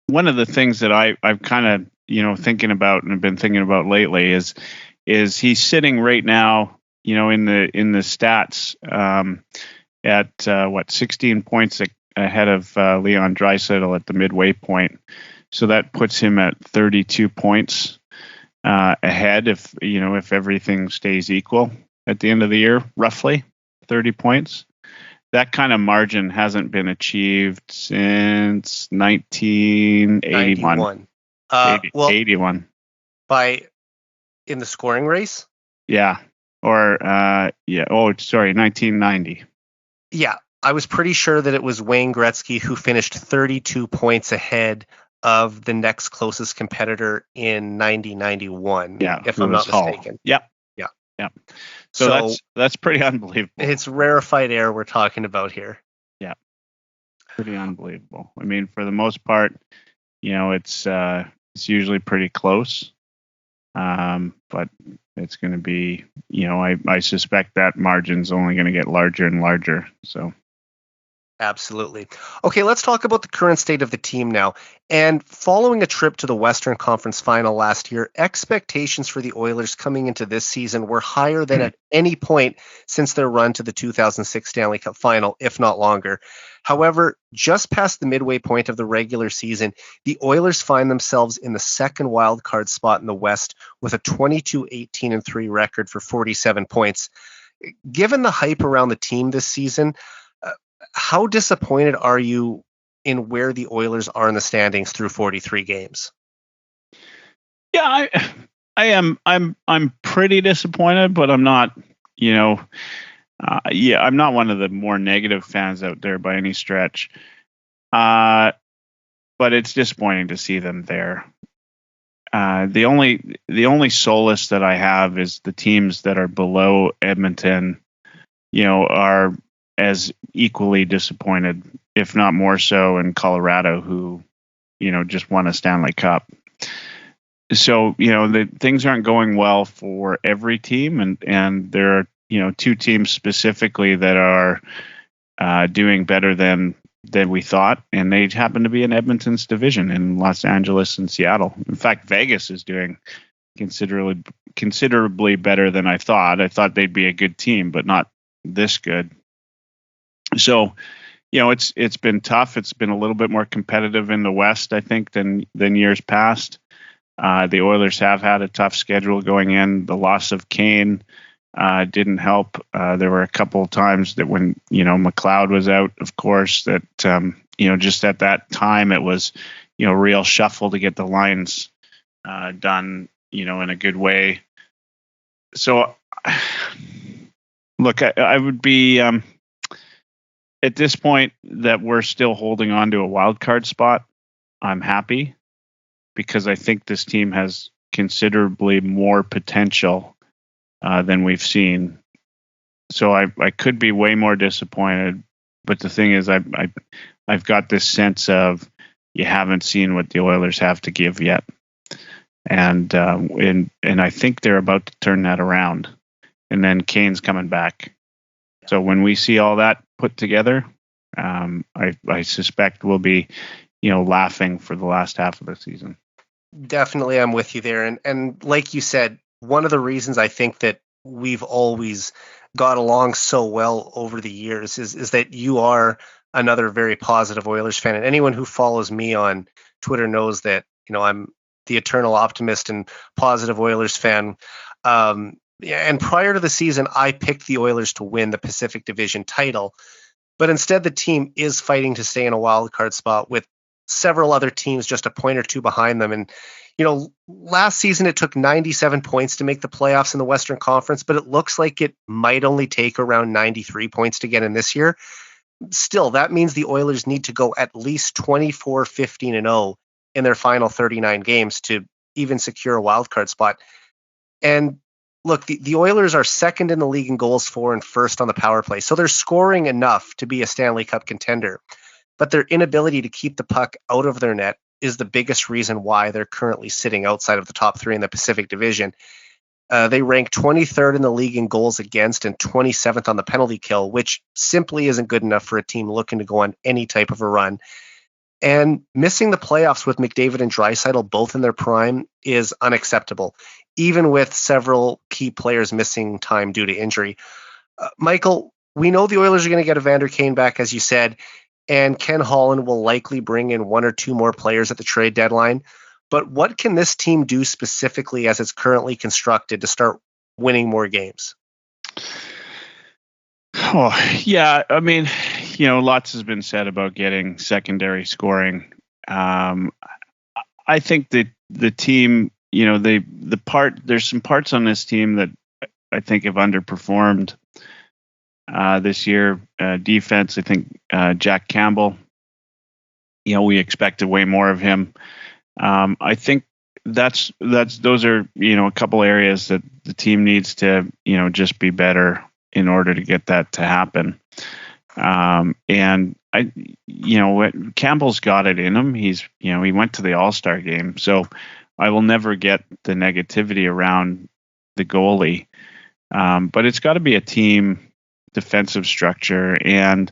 one of the things that I've kind of, thinking about and have been thinking about lately is he's sitting right now, in the stats at 16 points ahead of Leon Draisaitl at the midway point. So that puts him at 32 points ahead if everything stays equal at the end of the year, roughly 30 points. that kind of margin hasn't been achieved since 1981. 81. In the scoring race? Yeah. Or, 1990. Yeah. I was pretty sure that it was Wayne Gretzky who finished 32 points ahead of the next closest competitor in 90-91. Yeah. If I'm not mistaken. Yep. Yeah. Yeah. So that's pretty unbelievable. It's rarefied air we're talking about here. Yeah. Pretty unbelievable. I mean, for the most part, it's usually pretty close. But it's going to be, I suspect that margin's only going to get larger and larger. So. Absolutely. Okay, let's talk about the current state of the team now. And following a trip to the Western Conference Final last year, expectations for the Oilers coming into this season were higher than at any point since their run to the 2006 Stanley Cup Final, if not longer. However, just past the midway point of the regular season, the Oilers find themselves in the second wildcard spot in the West with a 22-18-3 record for 47 points. Given the hype around the team this season, how disappointed are you in where the Oilers are in the standings through 43 games? Yeah, I am. I'm pretty disappointed, but I'm not. I'm not one of the more negative fans out there by any stretch. But it's disappointing to see them there. The only solace that I have is the teams that are below Edmonton, are as equally disappointed, if not more so, in Colorado, who, just won a Stanley Cup. So, the things aren't going well for every team, and there are, two teams specifically that are doing better than we thought, and they happen to be in Edmonton's division in Los Angeles and Seattle. In fact, Vegas is doing considerably better than I thought. I thought they'd be a good team, but not this good. So, it's been tough. It's been a little bit more competitive in the West, I think, than years past. The Oilers have had a tough schedule going in. The loss of Kane didn't help. There were a couple of times that when, McLeod was out, of course, that, just at that time, it was, real shuffle to get the lines done, in a good way. So, look, I would be... at this point that we're still holding on to a wild card spot, I'm happy because I think this team has considerably more potential than we've seen. So I could be way more disappointed, but the thing is, I've got this sense of you haven't seen what the Oilers have to give yet, and I think they're about to turn that around, and then Kane's coming back. So when we see all that put together, I suspect we'll be, laughing for the last half of the season. Definitely, I'm with you there. And like you said, one of the reasons I think that we've always got along so well over the years is that you are another very positive Oilers fan. And anyone who follows me on Twitter knows that, I'm the eternal optimist and positive Oilers fan. And prior to the season, I picked the Oilers to win the Pacific Division title. But instead, the team is fighting to stay in a wild card spot with several other teams just a point or two behind them. And, last season it took 97 points to make the playoffs in the Western Conference, but it looks like it might only take around 93 points to get in this year. Still, that means the Oilers need to go at least 24-15-0 in their final 39 games to even secure a wild card spot. And look, the Oilers are second in the league in goals for and first on the power play. So they're scoring enough to be a Stanley Cup contender. But their inability to keep the puck out of their net is the biggest reason why they're currently sitting outside of the top three in the Pacific Division. They rank 23rd in the league in goals against and 27th on the penalty kill, which simply isn't good enough for a team looking to go on any type of a run. And missing the playoffs with McDavid and Draisaitl both in their prime is unacceptable, even with several key players missing time due to injury. Michael, we know the Oilers are going to get Evander Kane back, as you said, and Ken Holland will likely bring in one or two more players at the trade deadline. But what can this team do specifically as it's currently constructed to start winning more games? Oh, yeah. I mean, lots has been said about getting secondary scoring. I think that the team, there's some parts on this team that I think have underperformed this year. Defense, I think Jack Campbell, we expected way more of him. I think those are, a couple areas that the team needs to, just be better in order to get that to happen. And Campbell's got it in him. He went to the All-Star game, so I will never get the negativity around the goalie. But it's got to be a team defensive structure. And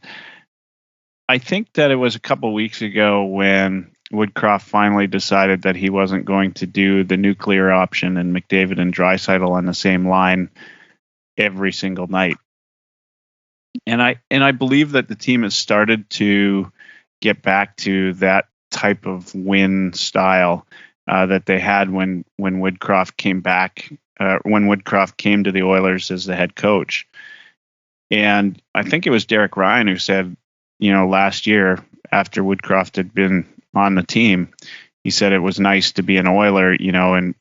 I think that it was a couple weeks ago when Woodcroft finally decided that he wasn't going to do the nuclear option and McDavid and Draisaitl on the same line every single night. And I believe that the team has started to get back to that type of win style that they had when Woodcroft came back, when Woodcroft came to the Oilers as the head coach. And I think it was Derek Ryan who said, last year after Woodcroft had been on the team, he said it was nice to be an Oiler,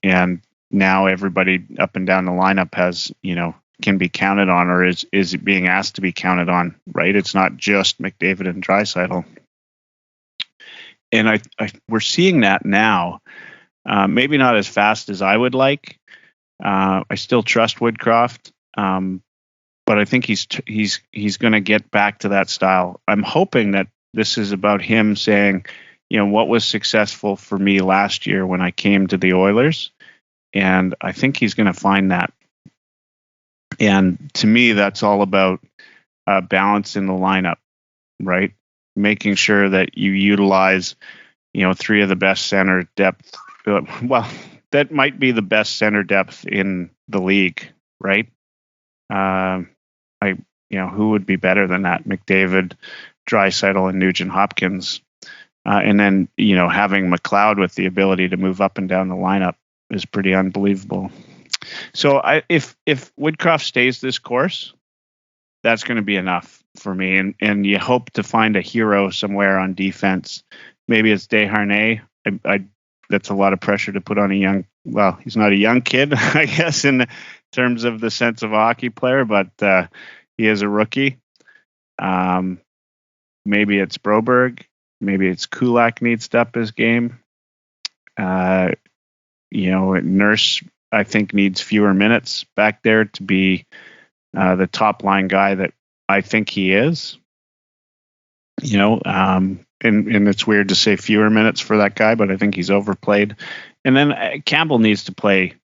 and now everybody up and down the lineup has, can be counted on, or is being asked to be counted on, right? It's not just McDavid and Draisaitl. And we're seeing that now, maybe not as fast as I would like. I still trust Woodcroft, but I think he's going to get back to that style. I'm hoping that this is about him saying, what was successful for me last year when I came to the Oilers, and I think he's going to find that. And to me, that's all about balance in the lineup, right? Making sure that you utilize, three of the best center depth. Well, that might be the best center depth in the league, right? Who would be better than that? McDavid, Draisaitl, and Nugent Hopkins. And then, having McLeod with the ability to move up and down the lineup is pretty unbelievable. So if Woodcroft stays this course, that's going to be enough for me. And you hope to find a hero somewhere on defense. Maybe it's Desharnais. That's a lot of pressure to put on he's not a young kid, I guess, in terms of the sense of a hockey player, but he is a rookie. Maybe it's Broberg. Maybe it's Kulak needs to up his game. Nurse, I think, needs fewer minutes back there to be the top line guy that I think he is. And it's weird to say fewer minutes for that guy, but I think he's overplayed. And then Campbell needs to play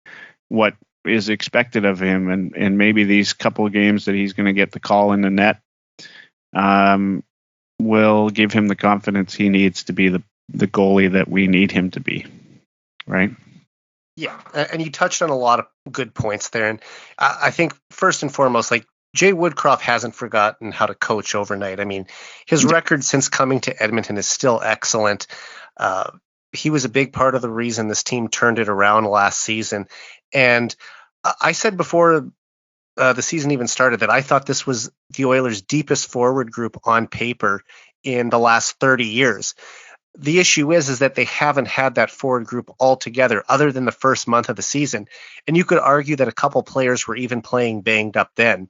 what is expected of him, and maybe these couple of games that he's going to get the call in the net will give him the confidence he needs to be the goalie that we need him to be, right? Yeah, and you touched on a lot of good points there. And I think first and foremost, Jay Woodcroft hasn't forgotten how to coach overnight. I mean, his record since coming to Edmonton is still excellent. He was a big part of the reason this team turned it around last season. And I said before the season even started that I thought this was the Oilers' deepest forward group on paper in the last 30 years. The issue is that they haven't had that forward group all together other than the first month of the season. And you could argue that a couple players were even playing banged up then.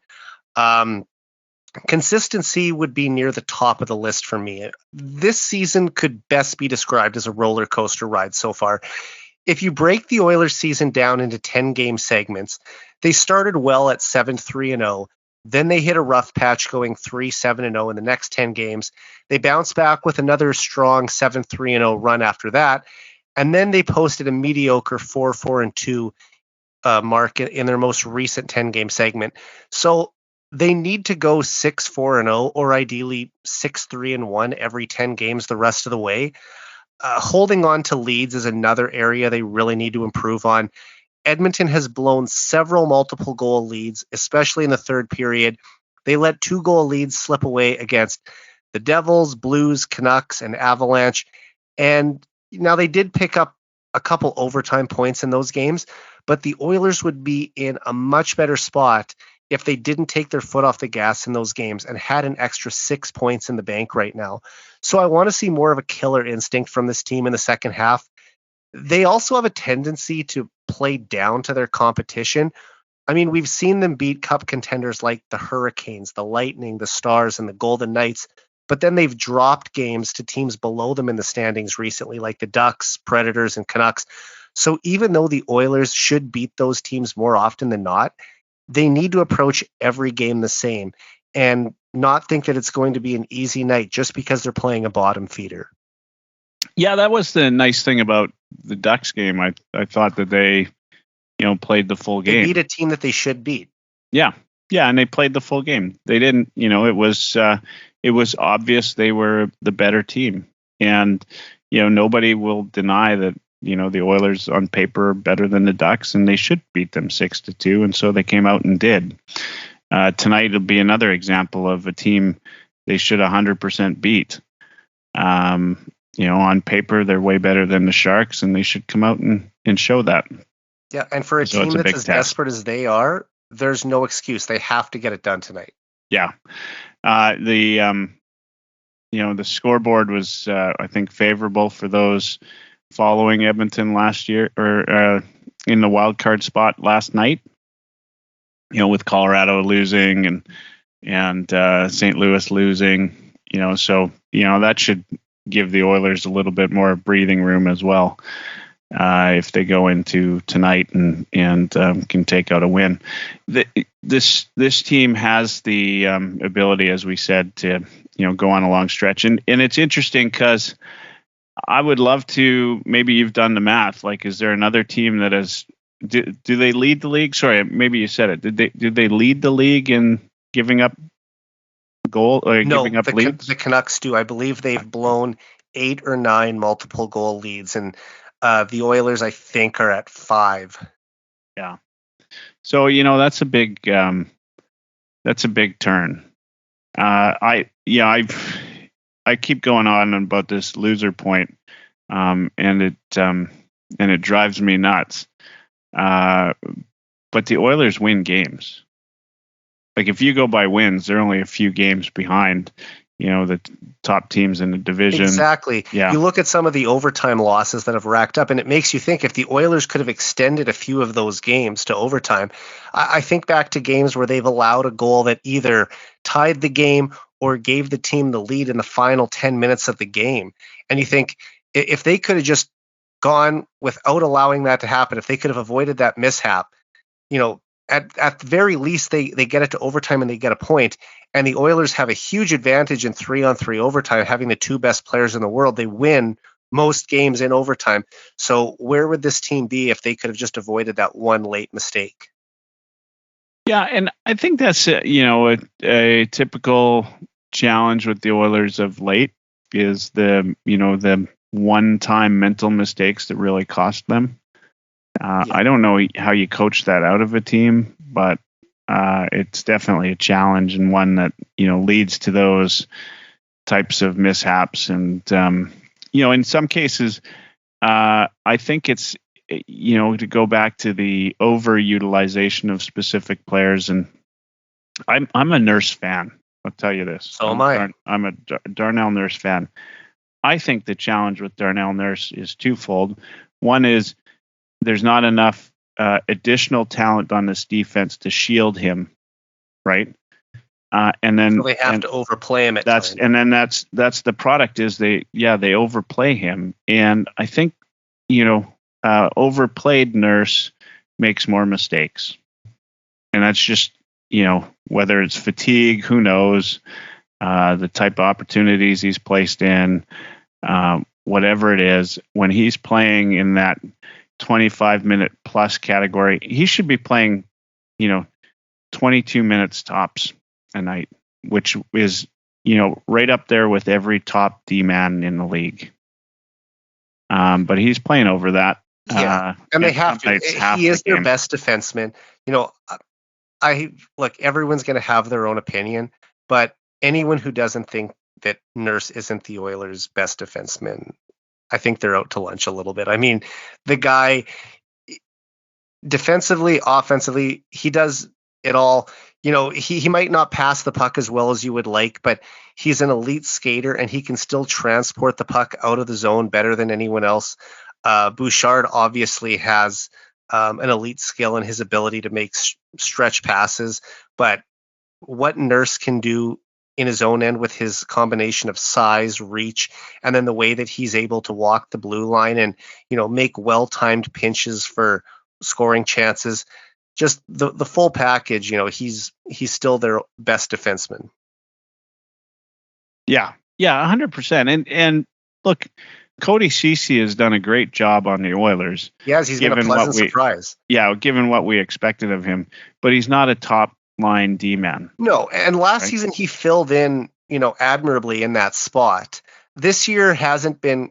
Consistency would be near the top of the list for me. This season could best be described as a roller coaster ride so far. If you break the Oilers season down into 10-game segments, they started well at 7-3-0. Then they hit a rough patch going 3-7-0 in the next 10 games. They bounced back with another strong 7-3-0 run after that. And then they posted a mediocre 4-4-2 mark in their most recent 10-game segment. So they need to go 6-4-0 or ideally 6-3-1 every 10 games the rest of the way. Holding on to leads is another area they really need to improve on. Edmonton has blown several multiple goal leads, especially in the third period. They let 2-goal leads slip away against the Devils, Blues, Canucks, and Avalanche. And now they did pick up a couple overtime points in those games, but the Oilers would be in a much better spot if they didn't take their foot off the gas in those games and had an extra 6 points in the bank right now. So I want to see more of a killer instinct from this team in the second half. They also have a tendency to play down to their competition. I mean, we've seen them beat cup contenders like the Hurricanes, the Lightning, the Stars, and the Golden Knights, but then they've dropped games to teams below them in the standings recently, like the Ducks, Predators, and Canucks. So even though the Oilers should beat those teams more often than not, they need to approach every game the same and not think that it's going to be an easy night just because they're playing a bottom feeder. Yeah, that was the nice thing about the Ducks game. I thought that they, played the full game. They beat a team that they should beat. Yeah, and they played the full game. They didn't, it was obvious they were the better team, and nobody will deny that. The Oilers on paper are better than the Ducks, and they should beat them 6-2, and so they came out and did. Tonight will be another example of a team they should 100% beat. On paper, they're way better than the Sharks, and they should come out and show that. Yeah, and for a team that's as desperate as they are, there's no excuse. They have to get it done tonight. Yeah. The scoreboard was, I think, favorable for those following Edmonton last year, or in the wild card spot last night. With Colorado losing and St. Louis losing. So that should give the Oilers a little bit more breathing room as well, if they go into tonight and can take out a win. This team has the ability, as we said, to go on a long stretch, and it's interesting because I would love to. Maybe you've done the math. Like, is there another team that has? Do they lead the league? Sorry, maybe you said it. Did they lead the league in giving up goal or giving up leads? The Canucks do. I believe they've blown 8 or 9 multiple goal leads, and the Oilers, I think, are at 5. Yeah. So that's a big turn. I keep going on about this loser point, and it drives me nuts. But the Oilers win games. Like, if you go by wins, they're only a few games behind, the top teams in the division. Exactly. Yeah. You look at some of the overtime losses that have racked up, and it makes you think if the Oilers could have extended a few of those games to overtime. I think back to games where they've allowed a goal that either tied the game or gave the team the lead in the final 10 minutes of the game. And you think if they could have just gone without allowing that to happen, if they could have avoided that mishap, at the very least, they get it to overtime and they get a point. And the Oilers have a huge advantage in 3-on-3 overtime, having the 2 best players in the world. They win most games in overtime. So where would this team be if they could have just avoided that one late mistake? Yeah, and I think that's a typical challenge with the Oilers of late is the one-time mental mistakes that really cost them. I don't know how you coach that out of a team, but it's definitely a challenge and one that leads to those types of mishaps. And in some cases, I think it's to go back to the overutilization of specific players. And I'm a Nurse fan. I'll tell you this. So am I. I'm a Darnell Nurse fan. I think the challenge with Darnell Nurse is twofold. One is there's not enough additional talent on this defense to shield him, right? And then so they have to overplay him at times. And then that's the product is they overplay him, and I think overplayed Nurse makes more mistakes, and that's just whether it's fatigue, who knows, the type of opportunities he's placed in, whatever it is. When he's playing in that 25-minute plus category, he should be playing 22 minutes tops a night, which is right up there with every top D man in the league. But he's playing over that. Yeah, and they have to. He is their best defenseman. Everyone's going to have their own opinion, but anyone who doesn't think that Nurse isn't the Oilers' best defenseman, I think they're out to lunch a little bit. I mean, the guy, defensively, offensively, he does it all. He might not pass the puck as well as you would like, but he's an elite skater and he can still transport the puck out of the zone better than anyone else. Bouchard obviously has an elite skill in his ability to make stretch passes, but what Nurse can do in his own end with his combination of size, reach, and then the way that he's able to walk the blue line and, make well-timed pinches for scoring chances, just the full package, he's still their best defenseman. Yeah, 100%. And look, Cody Ceci has done a great job on the Oilers. Yes, he's been a pleasant surprise. Yeah, given what we expected of him, but he's not a top line D-man. No, and last season he filled in, admirably in that spot. This year hasn't been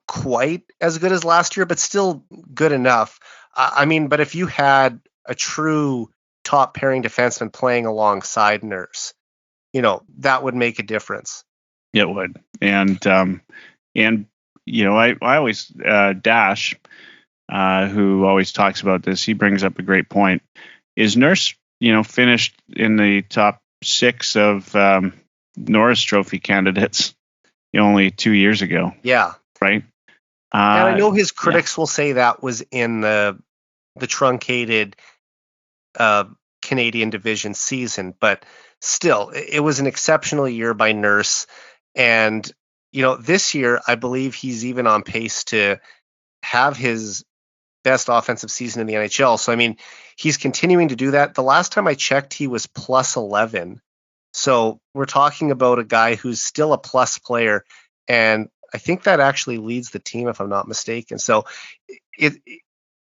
quite as good as last year, but still good enough. But if you had a true top pairing defenseman playing alongside Nurse, that would make a difference. It would. And I always, Dash, who always talks about this, he brings up a great point. Is Nurse, finished in the top 6 of Norris Trophy candidates only 2 years ago. Yeah. Right. And I know his critics will say that was in the truncated Canadian division season, but still, it was an exceptional year by Nurse. And, this year, I believe he's even on pace to have his best offensive season in the NHL. So, he's continuing to do that. The last time I checked, he was plus 11. So we're talking about a guy who's still a plus player. And I think that actually leads the team, if I'm not mistaken. So,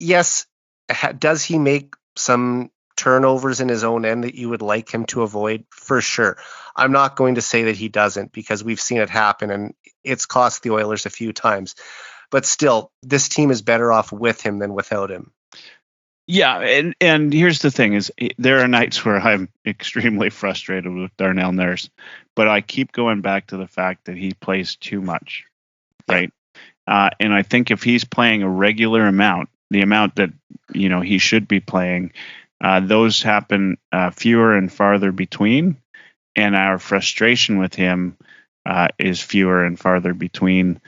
does he make some turnovers in his own end that you would like him to avoid? For sure. I'm not going to say that he doesn't, because we've seen it happen and it's cost the Oilers a few times. But still, this team is better off with him than without him. Yeah, and here's the thing: is there are nights where I'm extremely frustrated with Darnell Nurse, but I keep going back to the fact that he plays too much, right? And I think if he's playing a regular amount, the amount that he should be playing, those happen fewer and farther between, and our frustration with him is fewer and farther between.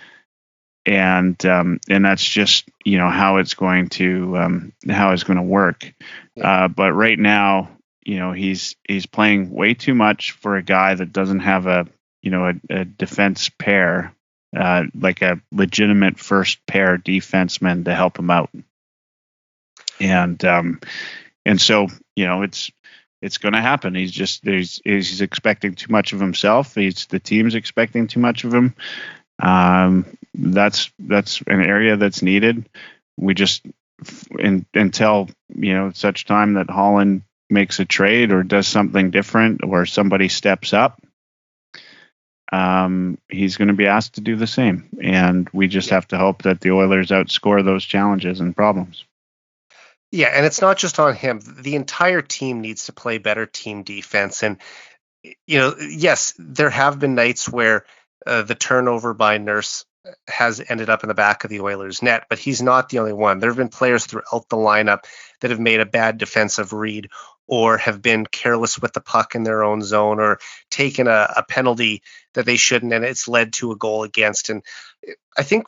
And that's just how it's going to work. But right now, he's playing way too much for a guy that doesn't have a defense pair, like a legitimate first pair defenseman to help him out. And so it's going to happen. He's expecting too much of himself. The team's expecting too much of him. That's an area that's needed. We just until such time that Holland makes a trade or does something different or somebody steps up, he's going to be asked to do the same, and we just have to hope that the Oilers outscore those challenges and problems. Yeah, and it's not just on him. The entire team needs to play better team defense. And yes, there have been nights where the turnover by Nurse has ended up in the back of the Oilers' net, but he's not the only one. There have been players throughout the lineup that have made a bad defensive read or have been careless with the puck in their own zone or taken a penalty that they shouldn't, and it's led to a goal against. And I think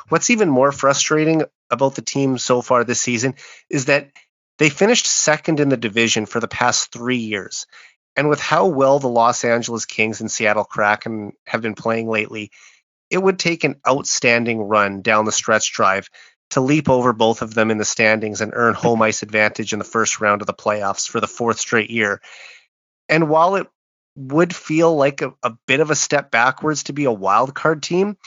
what's even more frustrating about the team so far this season is that they finished second in the division for the past 3 years. And with how well the Los Angeles Kings and Seattle Kraken have been playing lately, it would take an outstanding run down the stretch drive to leap over both of them in the standings and earn home ice advantage in the first round of the playoffs for the 4th straight year. And while it would feel like a bit of a step backwards to be a wild card team,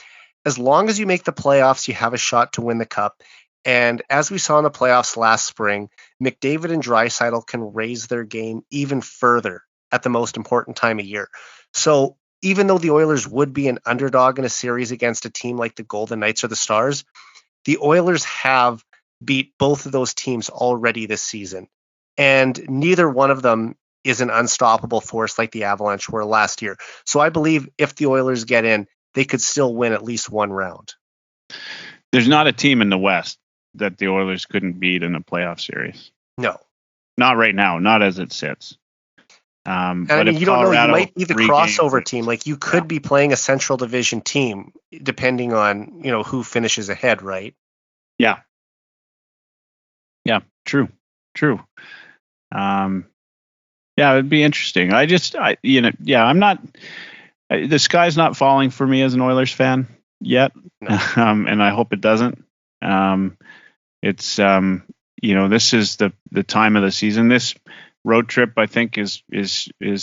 as long as you make the playoffs, you have a shot to win the cup. And as we saw in the playoffs last spring, McDavid and Draisaitl can raise their game even further at the most important time of year. So even though the Oilers would be an underdog in a series against a team like the Golden Knights or the Stars, the Oilers have beat both of those teams already this season. And neither one of them is an unstoppable force like the Avalanche were last year. So I believe if the Oilers get in, they could still win at least one round. There's not a team in the West that the Oilers couldn't beat in a playoff series. No. not right now, not as it sits. And but if you don't know, you Colorado might be the crossover team. Like you could be playing a Central Division team, depending on who finishes ahead, right? Yeah. Yeah. True. Yeah, it'd be interesting. I'm not. The sky's not falling for me as an Oilers fan yet, No. And I hope it doesn't. It's this is the time of the season. This road trip, I think, is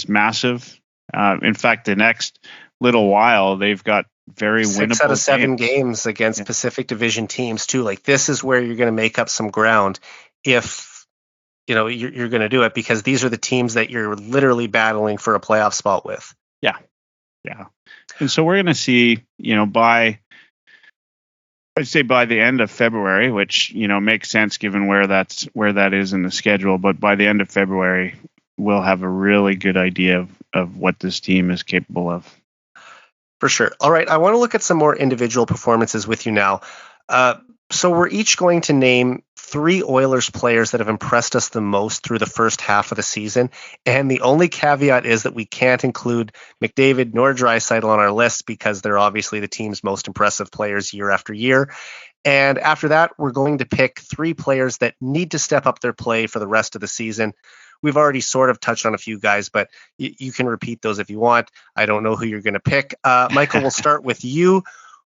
massive. In fact, the next little while, they've got very winnable 6 out of 7 games against Pacific Division teams too. Like this is where you're going to make up some ground if you're going to do it, because these are the teams that you're literally battling for a playoff spot with. Yeah. And so we're going to see, by the end of February, which makes sense given where that is in the schedule. But by the end of February, we'll have a really good idea of what this team is capable of. For sure. All right, I want to look at some more individual performances with you now. So we're each going to name 3 Oilers players that have impressed us the most through the first half of the season. And the only caveat is that we can't include McDavid nor Draisaitl on our list because they're obviously the team's most impressive players year after year. And after that, we're going to pick 3 players that need to step up their play for the rest of the season. We've already sort of touched on a few guys, but you can repeat those if you want. I don't know who you're going to pick. Michael, we'll start with you.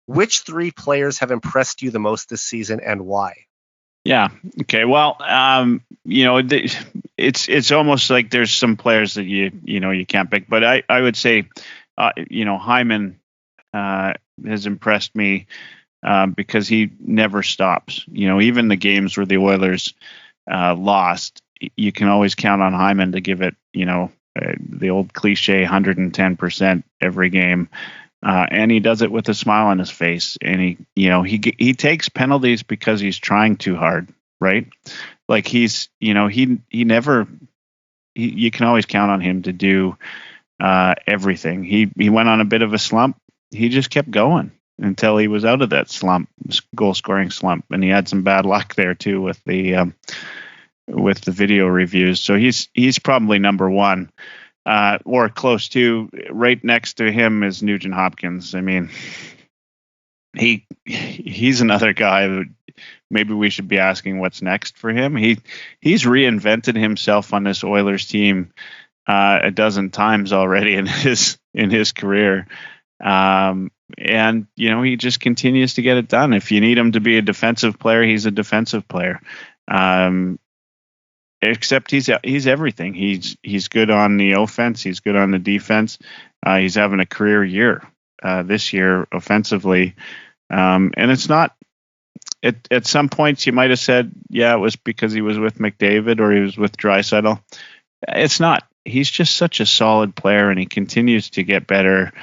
Which 3 players have impressed you the most this season and why? Yeah. Okay. Well, it's almost like there's some players that you can't pick, but I would say, Hyman has impressed me because he never stops. Even the games where the Oilers lost, you can always count on Hyman to give it, the old cliche 110% every game. And he does it with a smile on his face. And he takes penalties because he's trying too hard, right? Like you can always count on him to do everything. He went on a bit of a slump. He just kept going until he was out of that goal scoring slump. And he had some bad luck there too with the video reviews. So he's probably number 1. Or close to. Right next to him is Nugent Hopkins. I mean, he's another guy that maybe we should be asking what's next for him. He's reinvented himself on this Oilers team a dozen times already in his career, and he just continues to get it done. If you need him to be a defensive player, he's a defensive player. Except he's everything. He's good on the offense. He's good on the defense. He's having a career year this year offensively. And it's not. At some points you might have said, yeah, it was because he was with McDavid or he was with Draisaitl. It's not. He's just such a solid player, and he continues to get better.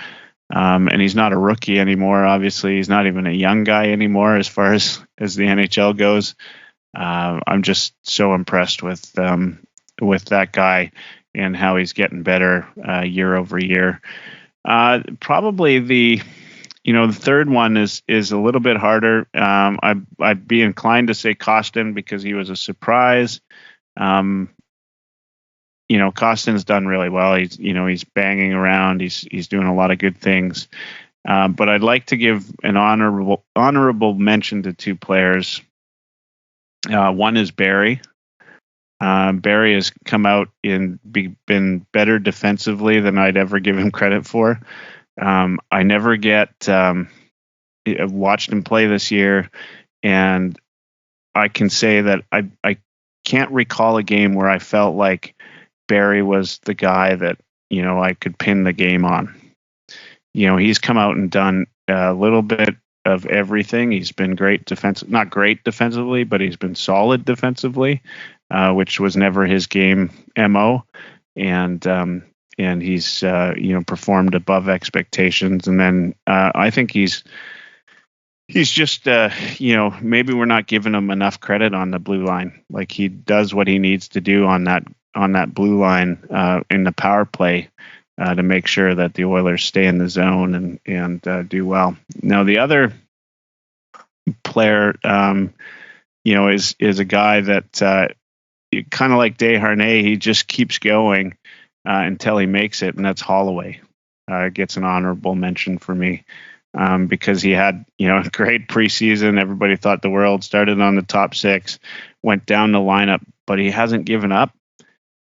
And he's not a rookie anymore. Obviously, he's not even a young guy anymore as far as the NHL goes. I'm just so impressed with that guy and how he's getting better year over year. Probably the third one is a little bit harder. I'd be inclined to say Kostin because he was a surprise. Kostin's done really well. He's banging around. He's doing a lot of good things. But I'd like to give an honorable mention to 2 players. One is Barry. Barry has come out and been better defensively than I'd ever give him credit for. I never watched him play this year, and I can say that I can't recall a game where I felt like Barry was the guy that I could pin the game on. He's come out and done a little bit of everything. He's been not great defensively, but he's been solid defensively, which was never his game MO. And he's performed above expectations. And then I think he's just maybe we're not giving him enough credit on the blue line. Like he does what he needs to do on that blue line in the power play. To make sure that the Oilers stay in the zone and do well. Now the other player, is a guy that kind of like Desharnais, he just keeps going until he makes it, and that's Holloway. Gets an honorable mention for me because he had a great preseason. Everybody thought the world, started on the top 6, went down the lineup, but he hasn't given up.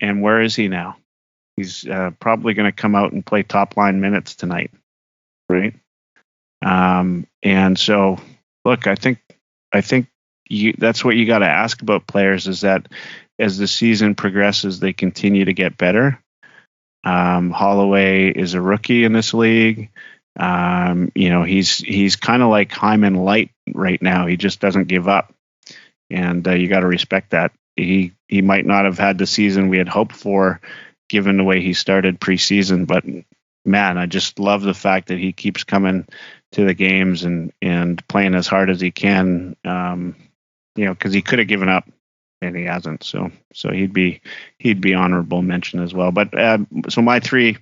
And where is he now? He's probably going to come out and play top line minutes tonight, right? And so, look, I think that's what you got to ask about players, is that as the season progresses, they continue to get better. Holloway is a rookie in this league. He's kind of like Hyman light right now. He just doesn't give up, and you got to respect that. He might not have had the season we had hoped for, given the way he started preseason, but man, I just love the fact that he keeps coming to the games and playing as hard as he can. Because he could have given up, and he hasn't. So he'd be honorable mention as well. But so my 3,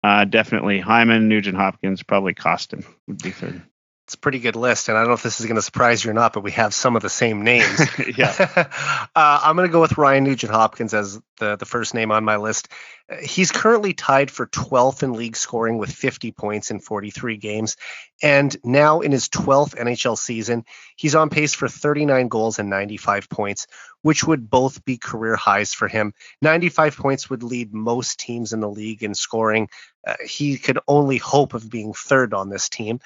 definitely Hyman, Nugent Hopkins, probably Costin would be 3rd. It's a pretty good list, and I don't know if this is going to surprise you or not, but we have some of the same names. Yeah. I'm going to go with Ryan Nugent-Hopkins as the first name on my list. He's currently tied for 12th in league scoring with 50 points in 43 games, and now in his 12th NHL season, he's on pace for 39 goals and 95 points, which would both be career highs for him. 95 points would lead most teams in the league in scoring. He could only hope of being 3rd on this team.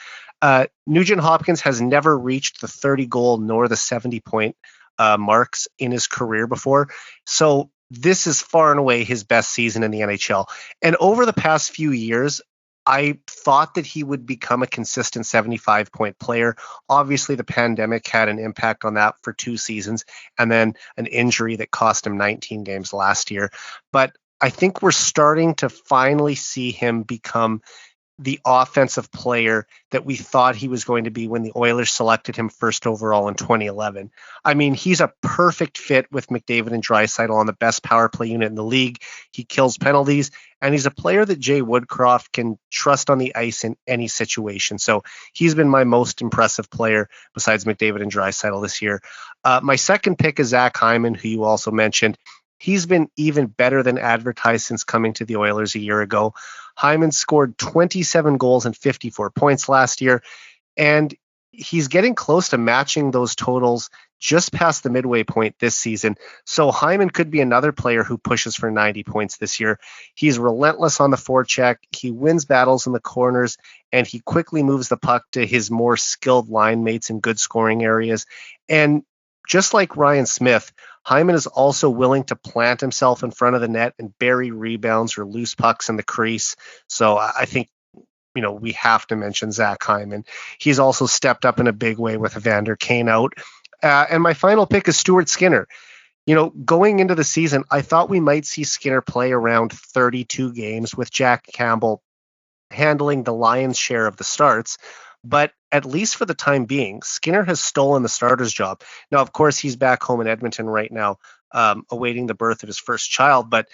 Nugent Hopkins has never reached the 30-goal nor the 70-point marks in his career before. So this is far and away his best season in the NHL. And over the past few years, I thought that he would become a consistent 75-point player. Obviously, the pandemic had an impact on that for 2 seasons, and then an injury that cost him 19 games last year. But I think we're starting to finally see him become the offensive player that we thought he was going to be when the Oilers selected him 1st overall in 2011. I mean, he's a perfect fit with McDavid and Draisaitl on the best power play unit in the league. He kills penalties, and he's a player that Jay Woodcroft can trust on the ice in any situation. So he's been my most impressive player besides McDavid and Draisaitl this year. My second pick is Zach Hyman, who you also mentioned. He's been even better than advertised since coming to the Oilers a year ago. Hyman scored 27 goals and 54 points last year, and he's getting close to matching those totals just past the midway point this season. So Hyman could be another player who pushes for 90 points this year. He's relentless on the forecheck. He wins battles in the corners, and he quickly moves the puck to his more skilled line mates in good scoring areas. And just like Ryan Smith, Hyman is also willing to plant himself in front of the net and bury rebounds or loose pucks in the crease. So I think, we have to mention Zach Hyman. He's also stepped up in a big way with Evander Kane out. And my final pick is Stuart Skinner. Going into the season, I thought we might see Skinner play around 32 games with Jack Campbell handling the lion's share of the starts. But at least for the time being, Skinner has stolen the starter's job. Now, of course, he's back home in Edmonton right now, awaiting the birth of his first child. But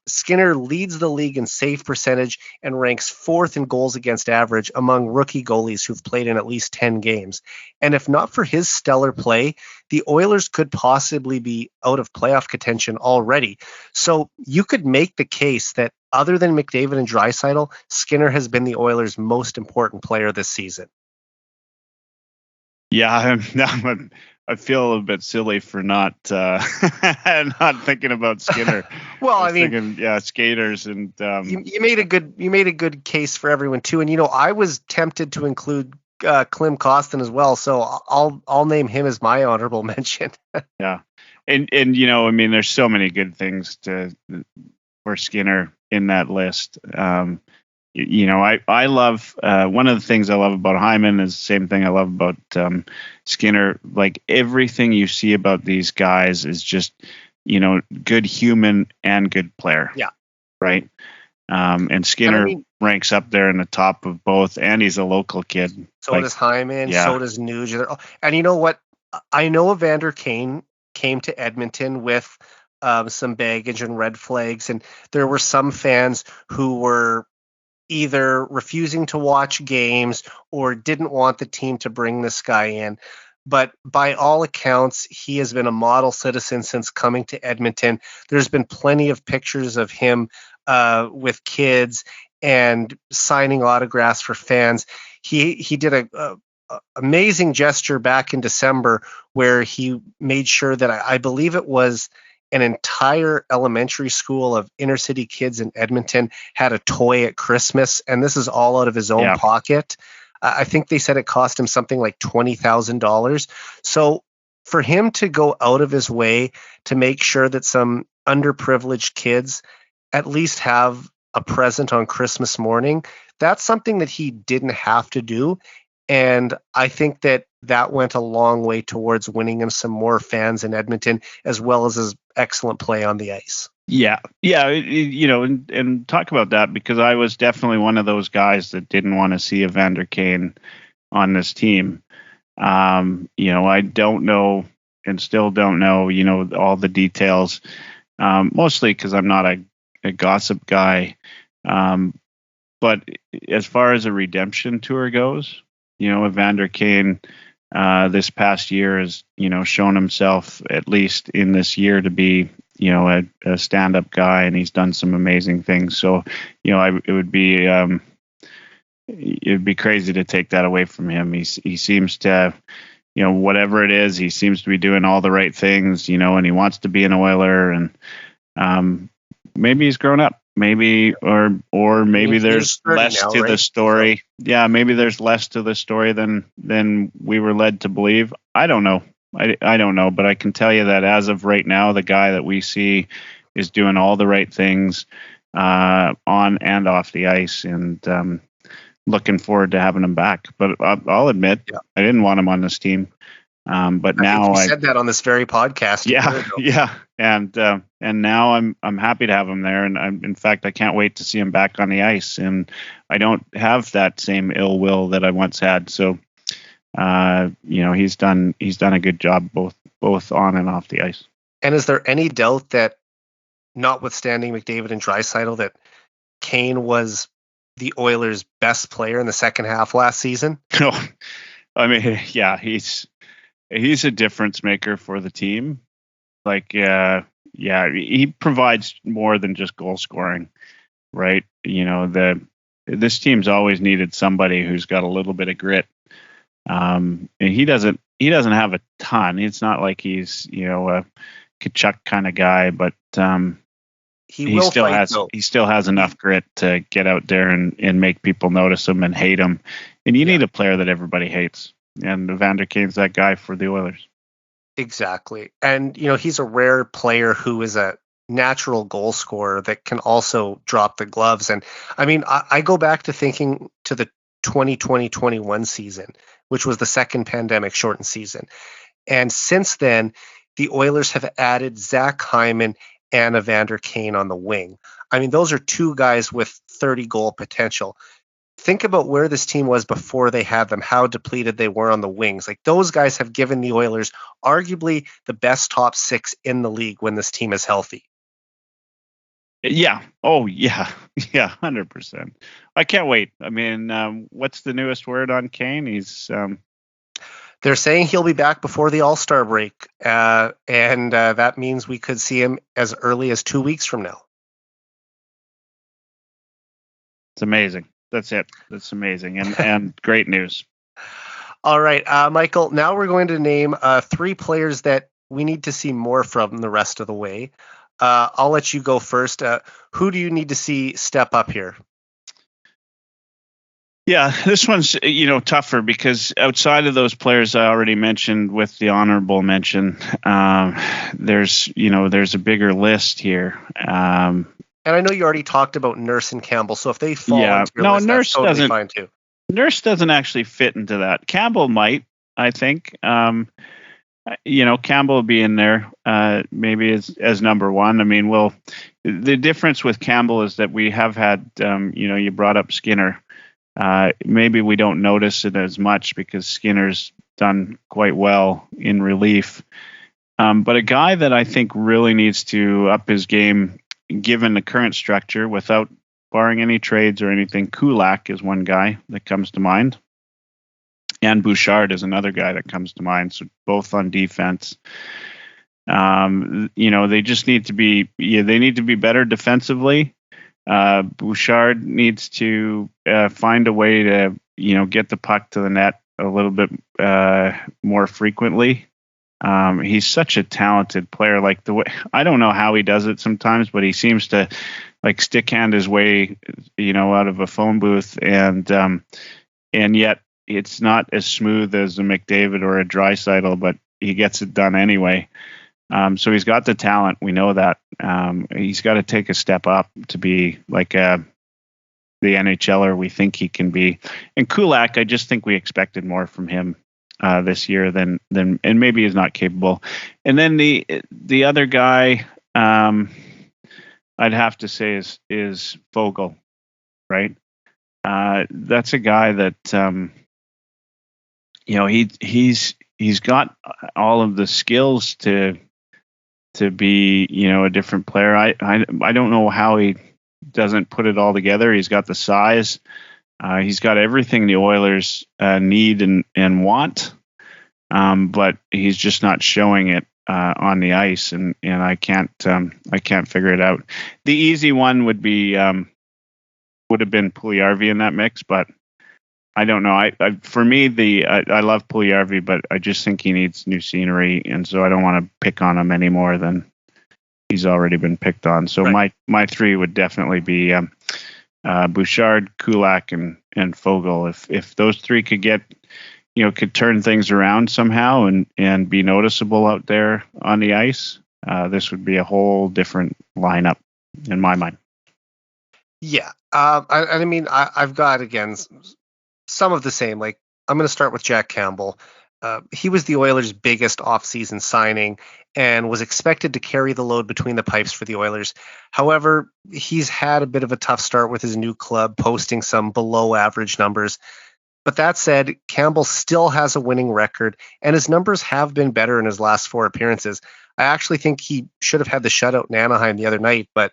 Skinner leads the league in save percentage and ranks 4th in goals against average among rookie goalies who've played in at least 10 games. And if not for his stellar play, the Oilers could possibly be out of playoff contention already. So you could make the case that other than McDavid and Draisaitl, Skinner has been the Oilers' most important player this season. Yeah, I feel a little bit silly for not thinking about Skinner. Well, I mean, thinking, skaters, and you made a good case for everyone too. And I was tempted to include Klim Kostin as well, so I'll name him as my honorable mention. Yeah, and there's so many good things for Skinner in that list. I love one of the things I love about Hyman is the same thing I love about Skinner. Like, everything you see about these guys is just, good human and good player. Yeah. Right. And Skinner ranks up there in the top of both, and he's a local kid. So does Hyman. Yeah. So does Nuge. And you know what? I know Evander Kane came to Edmonton with some baggage and red flags, and there were some fans who were either refusing to watch games or didn't want the team to bring this guy in. but by all accounts, he has been a model citizen since coming to Edmonton. There's been plenty of pictures of him with kids and signing autographs for fans. He did a amazing gesture back in December where he made sure that I believe it was an entire elementary school of inner city kids in Edmonton had a toy at Christmas, and this is all out of his own pocket. I think they said it cost him something like $20,000. So for him to go out of his way to make sure that some underprivileged kids at least have a present on Christmas morning, that's something that he didn't have to do. And I think that went a long way towards winning him some more fans in Edmonton, as well as his excellent play on the ice. Yeah. And talk about that, because I was definitely one of those guys that didn't want to see Evander Kane on this team. I don't know and still don't know, all the details, mostly because I'm not a gossip guy. But as far as a redemption tour goes, Evander Kane this past year has, shown himself, at least in this year, to be, a stand-up guy, and he's done some amazing things. So, it would be crazy to take that away from him. He seems to, whatever it is, he seems to be doing all the right things, and he wants to be an Oiler, and maybe he's grown up. Maybe, or maybe there's less to the story. Yeah, maybe there's less to the story than we were led to believe. I don't know. I don't know, but I can tell you that as of right now, the guy that we see is doing all the right things on and off the ice, and looking forward to having him back. But I'll admit, I didn't want him on this team. But now I said that on this very podcast. Yeah. And now I'm happy to have him there. And in fact, I can't wait to see him back on the ice. And I don't have that same ill will that I once had. So, he's done a good job, both on and off the ice. And is there any doubt that, notwithstanding McDavid and Draisaitl, that Kane was the Oilers' best player in the second half last season? No, I mean, yeah, he's a difference maker for the team. Like, he provides more than just goal scoring, right? This team's always needed somebody who's got a little bit of grit. And he doesn't have a ton. It's not like he's, a Kachuk kind of guy, but he still has enough grit to get out there and make people notice him and hate him. And you need a player that everybody hates. And Evander Kane's that guy for the Oilers. Exactly. And, he's a rare player who is a natural goal scorer that can also drop the gloves. And I mean, I go back to thinking to the 2020-21 season, which was the second pandemic shortened season. And since then, the Oilers have added Zach Hyman and Evander Kane on the wing. I mean, those are two guys with 30 goal potential. Think about where this team was before they had them, how depleted they were on the wings. Like, those guys have given the Oilers arguably the best top six in the league when this team is healthy. Yeah. Oh, yeah. Yeah, 100%. I can't wait. I mean, what's the newest word on Kane? He's... They're saying he'll be back before the All-Star break, and that means we could see him as early as 2 weeks from now. It's amazing. That's it. That's amazing and great news. All right, Michael, now we're going to name three players that we need to see more from the rest of the way. I'll let you go first. Who do you need to see step up here? Yeah, this one's, tougher because outside of those players I already mentioned with the honorable mention, there's a bigger list here. And I know you already talked about Nurse and Campbell, so if they fall into your list, Nurse that's totally doesn't, fine too. Nurse doesn't actually fit into that. Campbell might, I think. Campbell will be in there, maybe as number one. I mean, the difference with Campbell is that we have had, you brought up Skinner. Maybe we don't notice it as much because Skinner's done quite well in relief. But a guy that I think really needs to up his game, given the current structure, without barring any trades or anything, Kulak is one guy that comes to mind. And Bouchard is another guy that comes to mind. So both on defense. They just need to be better defensively. Bouchard needs to find a way to, get the puck to the net a little bit more frequently. He's such a talented player. Like the way, I don't know how he does it sometimes, but he seems to like stick hand his way, out of a phone booth, and yet it's not as smooth as a McDavid or a Draisaitl, but he gets it done anyway. So he's got the talent. We know that. He's got to take a step up to be like the NHLer we think he can be. And Kulak, I just think we expected more from him this year than and maybe he's not capable. And then the other guy I'd have to say is Foegele, right? That's a guy that he's got all of the skills to be a different player. I don't know how he doesn't put it all together. He's got the size. He's got everything the Oilers need and want, but he's just not showing it on the ice, and I can't figure it out. The easy one would have been Puljujarvi in that mix, but I don't know. I for me, I love Puljujarvi, but I just think he needs new scenery, and so I don't want to pick on him any more than he's already been picked on. So right. my three would definitely be Bouchard, Kulak, and Foegele. If those three could get, could turn things around somehow and be noticeable out there on the ice, this would be a whole different lineup in my mind. Yeah. I've got, again, some of the same. Like, I'm going to start with Jack Campbell. He was the Oilers' biggest offseason signing and was expected to carry the load between the pipes for the Oilers. However, he's had a bit of a tough start with his new club, posting some below average numbers. But that said, Campbell still has a winning record, and his numbers have been better in his last 4 appearances. I actually think he should have had the shutout in Anaheim the other night, but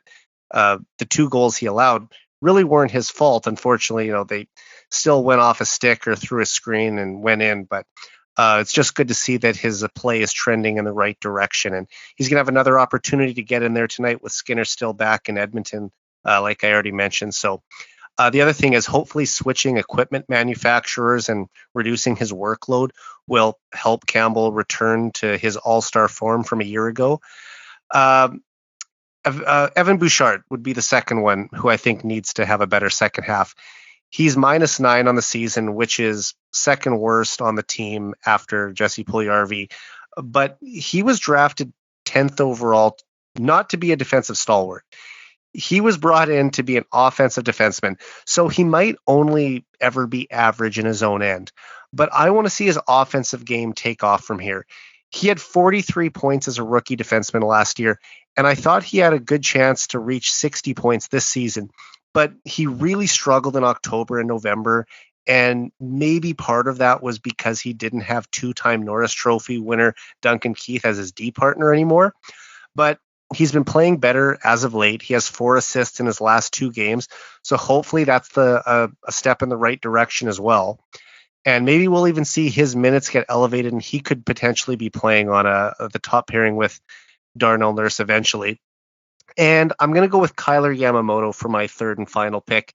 the 2 goals he allowed really weren't his fault. Unfortunately, they still went off a stick or through a screen and went in, but it's just good to see that his play is trending in the right direction, and he's going to have another opportunity to get in there tonight with Skinner still back in Edmonton, like I already mentioned. So the other thing is hopefully switching equipment manufacturers and reducing his workload will help Campbell return to his all-star form from a year ago. Evan Bouchard would be the second one who I think needs to have a better second half. He's -9 on the season, which is second worst on the team after Jesse Puljujarvi. But he was drafted 10th overall, not to be a defensive stalwart. He was brought in to be an offensive defenseman, so he might only ever be average in his own end. But I want to see his offensive game take off from here. He had 43 points as a rookie defenseman last year, and I thought he had a good chance to reach 60 points this season. But he really struggled in October and November, and maybe part of that was because he didn't have 2-time Norris Trophy winner Duncan Keith as his D partner anymore. But he's been playing better as of late. He has 4 assists in his last 2 games, so hopefully that's a step in the right direction as well. And maybe we'll even see his minutes get elevated, and he could potentially be playing on the top pairing with Darnell Nurse eventually. And I'm going to go with Kyler Yamamoto for my third and final pick.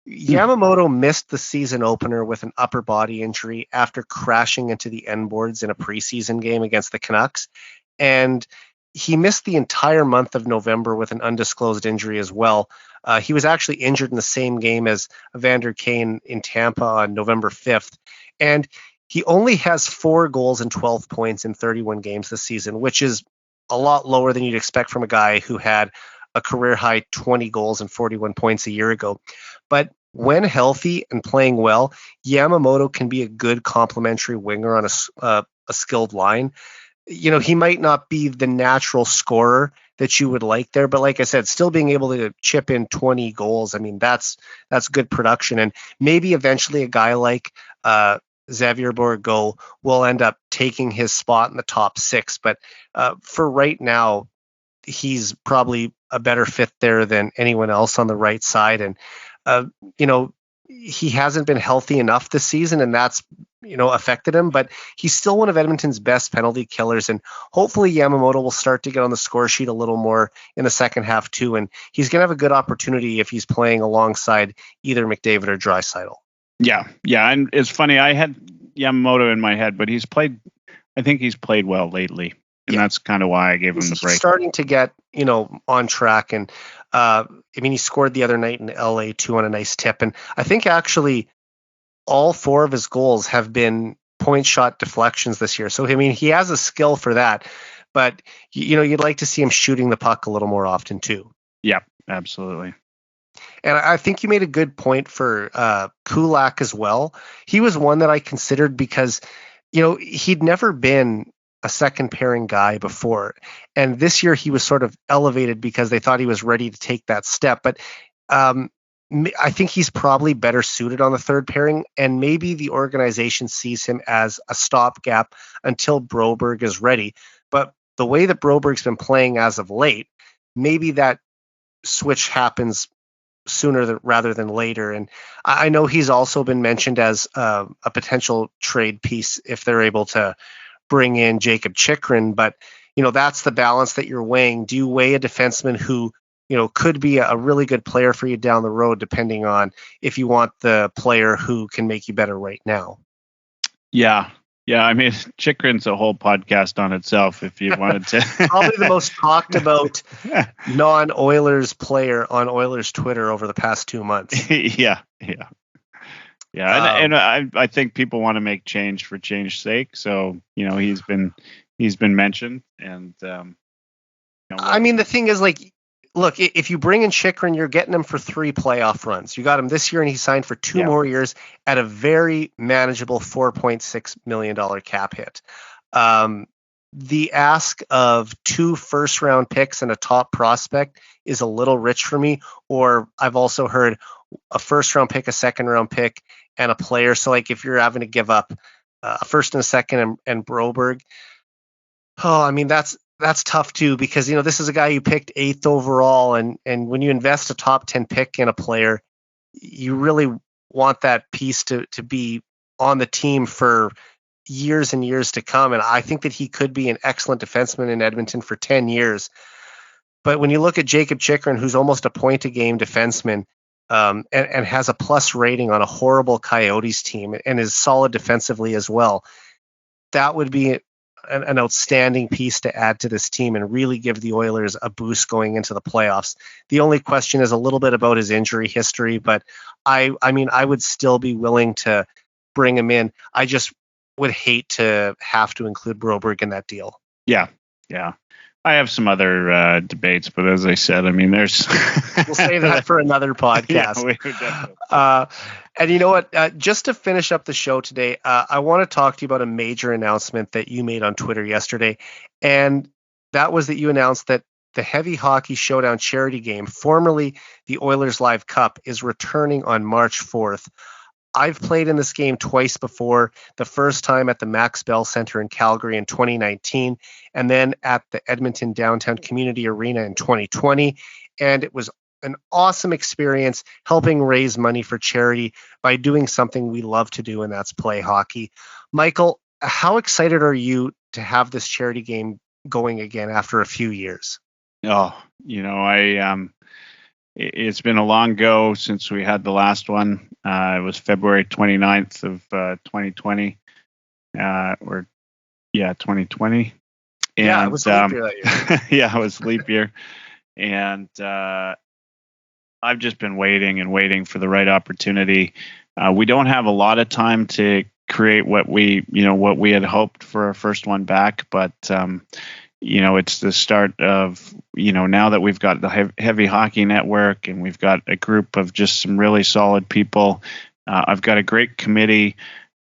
Yamamoto missed the season opener with an upper body injury after crashing into the end boards in a preseason game against the Canucks. And he missed the entire month of November with an undisclosed injury as well. He was actually injured in the same game as Evander Kane in Tampa on November 5th. And he only has 4 goals and 12 points in 31 games this season, which is a lot lower than you'd expect from a guy who had a career high 20 goals and 41 points a year ago. But when healthy and playing well, Yamamoto can be a good complementary winger on a skilled line. He might not be the natural scorer that you would like there, but like I said, still being able to chip in 20 goals, I mean, that's good production. And maybe eventually a guy like Xavier Bourgault will end up taking his spot in the top 6. But for right now, he's probably a better fit there than anyone else on the right side. And, he hasn't been healthy enough this season, and that's affected him. But he's still one of Edmonton's best penalty killers, and hopefully Yamamoto will start to get on the score sheet a little more in the second half too. And he's going to have a good opportunity if he's playing alongside either McDavid or Draisaitl. Yeah, and it's funny. I had Yamamoto in my head, but I think he's played well lately, and that's kind of why I gave him the break. He's starting to get on track, and he scored the other night in LA too on a nice tip, and I think actually all 4 of his goals have been point shot deflections this year. So he has a skill for that, but you'd like to see him shooting the puck a little more often too. Yeah, absolutely. And I think you made a good point for Kulak as well. He was one that I considered because he'd never been a second pairing guy before. And this year he was sort of elevated because they thought he was ready to take that step. But I think he's probably better suited on the third pairing, and maybe the organization sees him as a stopgap until Broberg is ready. But the way that Broberg's been playing as of late, maybe that switch happens sooner rather than later. And I know he's also been mentioned as a potential trade piece if they're able to bring in Jacob Chychrun, but that's the balance that you're weighing. Do you weigh a defenseman who could be a really good player for you down the road, depending on if you want the player who can make you better right now? Yeah. Chychrun's a whole podcast on itself if you wanted to. Probably the most talked about non-Oilers player on Oilers Twitter over the past 2 months. Yeah. And I think people want to make change for change's sake. So, he's been mentioned. And, the thing is, look, if you bring in Chychrun, you're getting him for 3 playoff runs. You got him this year, and he signed for 2 more years at a very manageable $4.6 million cap hit. The ask of 2 first-round picks and a top prospect is a little rich for me. Or I've also heard a first-round pick, a second-round pick, and a player. So, if you're having to give up a first and a second and Broberg, that's tough too, because this is a guy you picked 8th overall, and when you invest a top 10 pick in a player, you really want that piece to be on the team for years and years to come. And I think that he could be an excellent defenseman in Edmonton for 10 years. But when you look at Jacob Chychrun, who's almost a point a game defenseman, and has a plus rating on a horrible Coyotes team and is solid defensively as well, that would be an outstanding piece to add to this team and really give the Oilers a boost going into the playoffs. The only question is a little bit about his injury history, but I would still be willing to bring him in. I just would hate to have to include Broberg in that deal. Yeah. I have some other debates, but as I said, there's we'll save that for another podcast. And you know what? Just to finish up the show today, I want to talk to you about a major announcement that you made on Twitter yesterday, and that was that you announced that the Heavy Hockey Showdown charity game, formerly the Oilerslive Cup, is returning on March 4th. I've played in this game twice before, the first time at the Max Bell Center in Calgary in 2019, and then at the Edmonton Downtown Community Arena in 2020. And it was an awesome experience helping raise money for charity by doing something we love to do, and that's play hockey. Michael, how excited are you to have this charity game going again after a few years? It's been a long go since we had the last one. It was February 29th of 2020. 2020. And, yeah, it was leap year that year. Yeah, it was leap year. And I've just been waiting for the right opportunity. We don't have a lot of time to create what we had hoped for our first one back, but it's the start of, now that we've got the Heavy Hockey Network and we've got a group of just some really solid people. I've got a great committee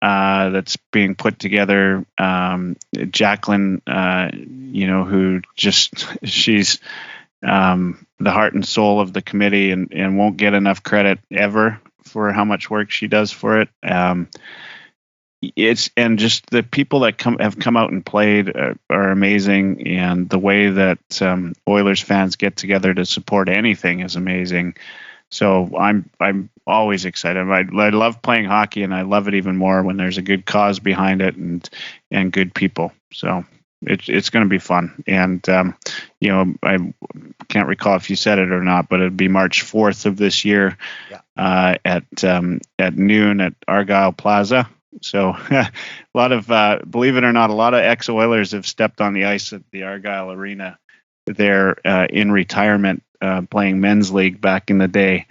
that's being put together. Jacqueline, she's the heart and soul of the committee and won't get enough credit ever for how much work she does for it. And just the people that have come out and played are amazing, and the way that Oilers fans get together to support anything is amazing. So I'm always excited. I love playing hockey, and I love it even more when there's a good cause behind it and good people. So it's going to be fun. And I can't recall if you said it or not, but it'd be March 4th of this year, at noon at Argyle Plaza. So a lot of, believe it or not, a lot of ex-Oilers have stepped on the ice at the Argyle Arena there in retirement, playing men's league back in the day.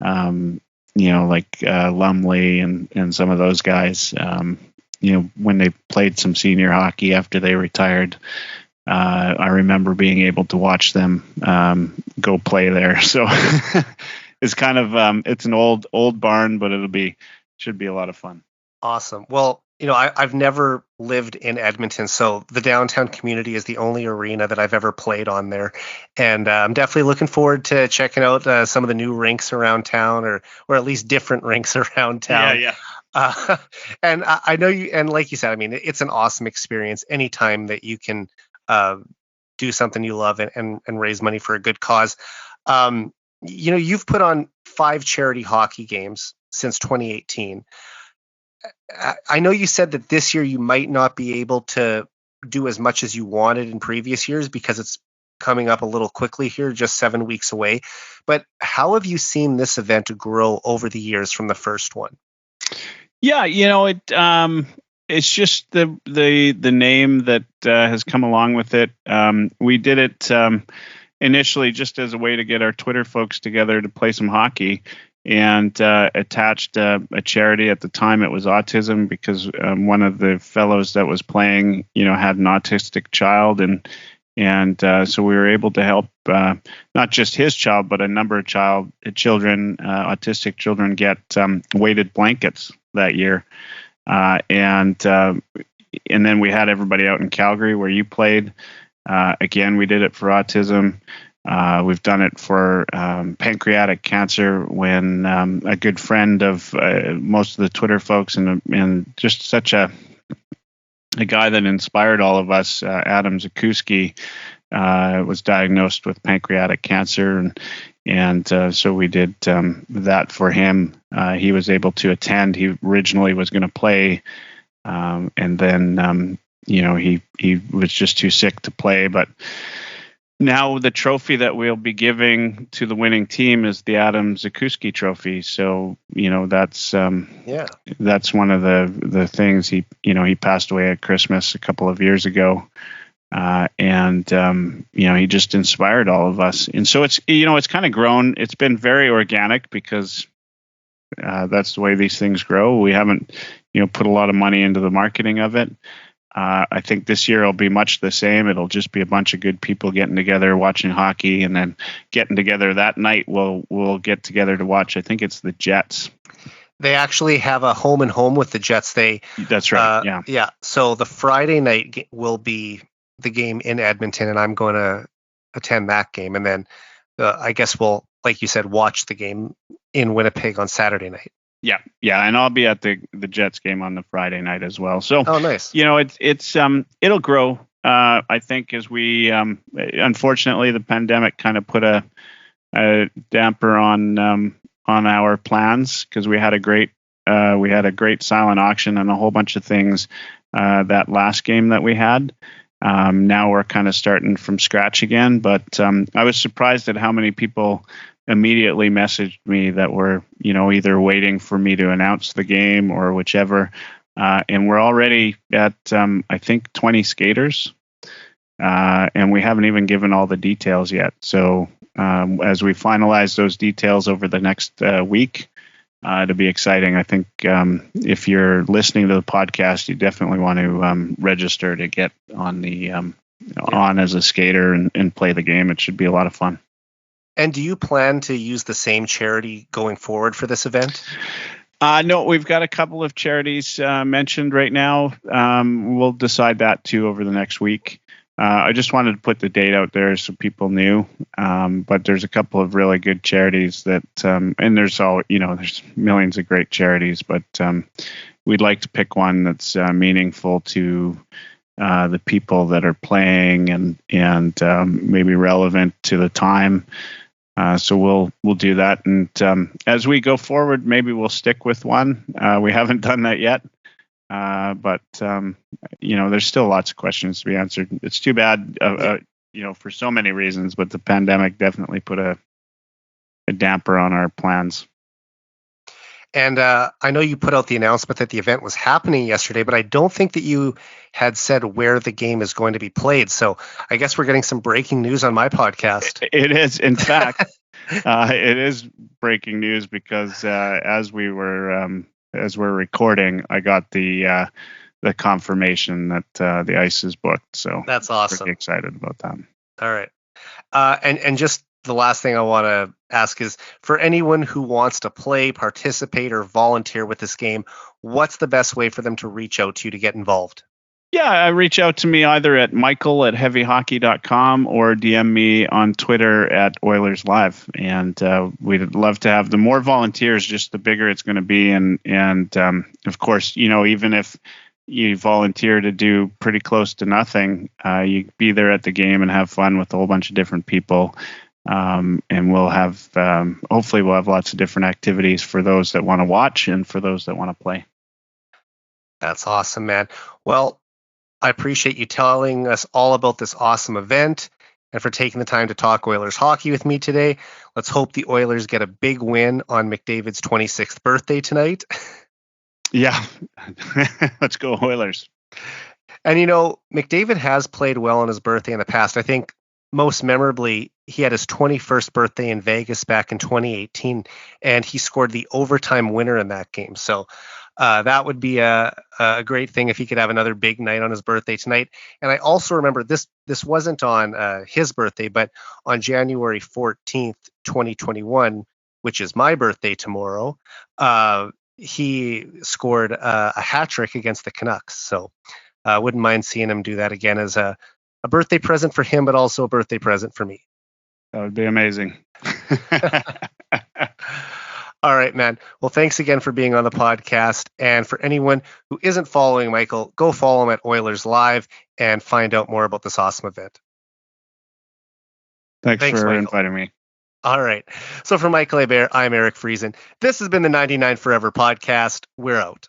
Like Lumley and some of those guys, when they played some senior hockey after they retired. I remember being able to watch them go play there. So it's kind of it's an old barn, but should be a lot of fun. Awesome. Well, I've never lived in Edmonton, so the downtown community is the only arena that I've ever played on there. And I'm definitely looking forward to checking out some of the new rinks around town, or at least different rinks around town. Yeah. And I know you, and like you said, I mean, it's an awesome experience anytime that you can do something you love and raise money for a good cause. You've put on 5 charity hockey games since 2018. I know you said that this year you might not be able to do as much as you wanted in previous years because it's coming up a little quickly here, just 7 weeks away. But how have you seen this event grow over the years from the first one? Yeah, it's just the name that has come along with it. We did it initially just as a way to get our Twitter folks together to play some hockey, and attached a charity. At the time it was autism, because one of the fellows that was playing, had an autistic child, and so we were able to help not just his child, but a number of autistic children get weighted blankets that year. And then we had everybody out in Calgary where you played. Again, we did it for autism. We've done it for pancreatic cancer, when a good friend of most of the Twitter folks and just such a guy that inspired all of us, Adam Zakuski, was diagnosed with pancreatic cancer, and so we did that for him. He was able to attend. He originally was going to play, and then he was just too sick to play. But now the trophy that we'll be giving to the winning team is the Adam Zakuski Trophy. So that's one of the things. He passed away at Christmas a couple of years ago, and he just inspired all of us. And so it's kind of grown. It's been very organic, because that's the way these things grow. We haven't put a lot of money into the marketing of it. I think this year it'll be much the same. It'll just be a bunch of good people getting together, watching hockey, and then getting together that night. We'll get together to watch. I think it's the Jets. They actually have a home and home with the Jets. That's right. Yeah. So the Friday night will be the game in Edmonton, and I'm going to attend that game. And then I guess we'll, like you said, watch the game in Winnipeg on Saturday night. Yeah, and I'll be at the Jets game on the Friday night as well. So, nice. It'll grow. I think, as we unfortunately the pandemic kind of put a damper on our plans, because we had a great silent auction and a whole bunch of things that last game that we had. Now we're kind of starting from scratch again, but I was surprised at how many people immediately messaged me that were, either waiting for me to announce the game or whichever. And we're already at, I think, 20 skaters. And we haven't even given all the details yet. So as we finalize those details over the next week, it'll be exciting. I think if you're listening to the podcast, you definitely want to register to get on the on as a skater and play the game. It should be a lot of fun. And do you plan to use the same charity going forward for this event? No, we've got a couple of charities mentioned right now. We'll decide that too over the next week. I just wanted to put the date out there so people knew. But there's a couple of really good charities that, and there's millions of great charities, but we'd like to pick one that's meaningful to the people that are playing and maybe relevant to the time. So we'll do that, and as we go forward, maybe we'll stick with one. We haven't done that yet, but there's still lots of questions to be answered. It's too bad, for so many reasons, but the pandemic definitely put a damper on our plans. And I know you put out the announcement that the event was happening yesterday, but I don't think that you had said where the game is going to be played. So I guess we're getting some breaking news on my podcast. It is, in fact, it is breaking news because as we're recording, I got the confirmation that the ice is booked. So that's awesome. Pretty excited about that. All right, and just the last thing I want to ask is, for anyone who wants to play, participate, or volunteer with this game, what's the best way for them to reach out to you to get involved? Yeah, reach out to me either at michael@heavyhockey.com or DM me on Twitter at Oilerslive. And we'd love to have the more volunteers, just the bigger it's going to be. And of course, even if you volunteer to do pretty close to nothing, you be there at the game and have fun with a whole bunch of different people. And we'll have, hopefully we'll have lots of different activities for those that want to watch and for those that want to play. That's awesome, man. Well, I appreciate you telling us all about this awesome event and for taking the time to talk Oilers hockey with me today. Let's hope the Oilers get a big win on McDavid's 26th birthday tonight. Yeah, let's go Oilers. And, McDavid has played well on his birthday in the past. I think most memorably, he had his 21st birthday in Vegas back in 2018, and he scored the overtime winner in that game. So that would be a great thing if he could have another big night on his birthday tonight. And I also remember this wasn't on his birthday, but on January 14th, 2021, which is my birthday tomorrow, he scored a hat trick against the Canucks. So I wouldn't mind seeing him do that again as a birthday present for him, but also a birthday present for me. That would be amazing. All right, man. Well, thanks again for being on the podcast. And for anyone who isn't following Michael, go follow him at Oilerslive and find out more about this awesome event. Thanks for Michael. Inviting me. All right. So for Michael Hebert, I'm Eric Friesen. This has been the 99 Forever podcast. We're out.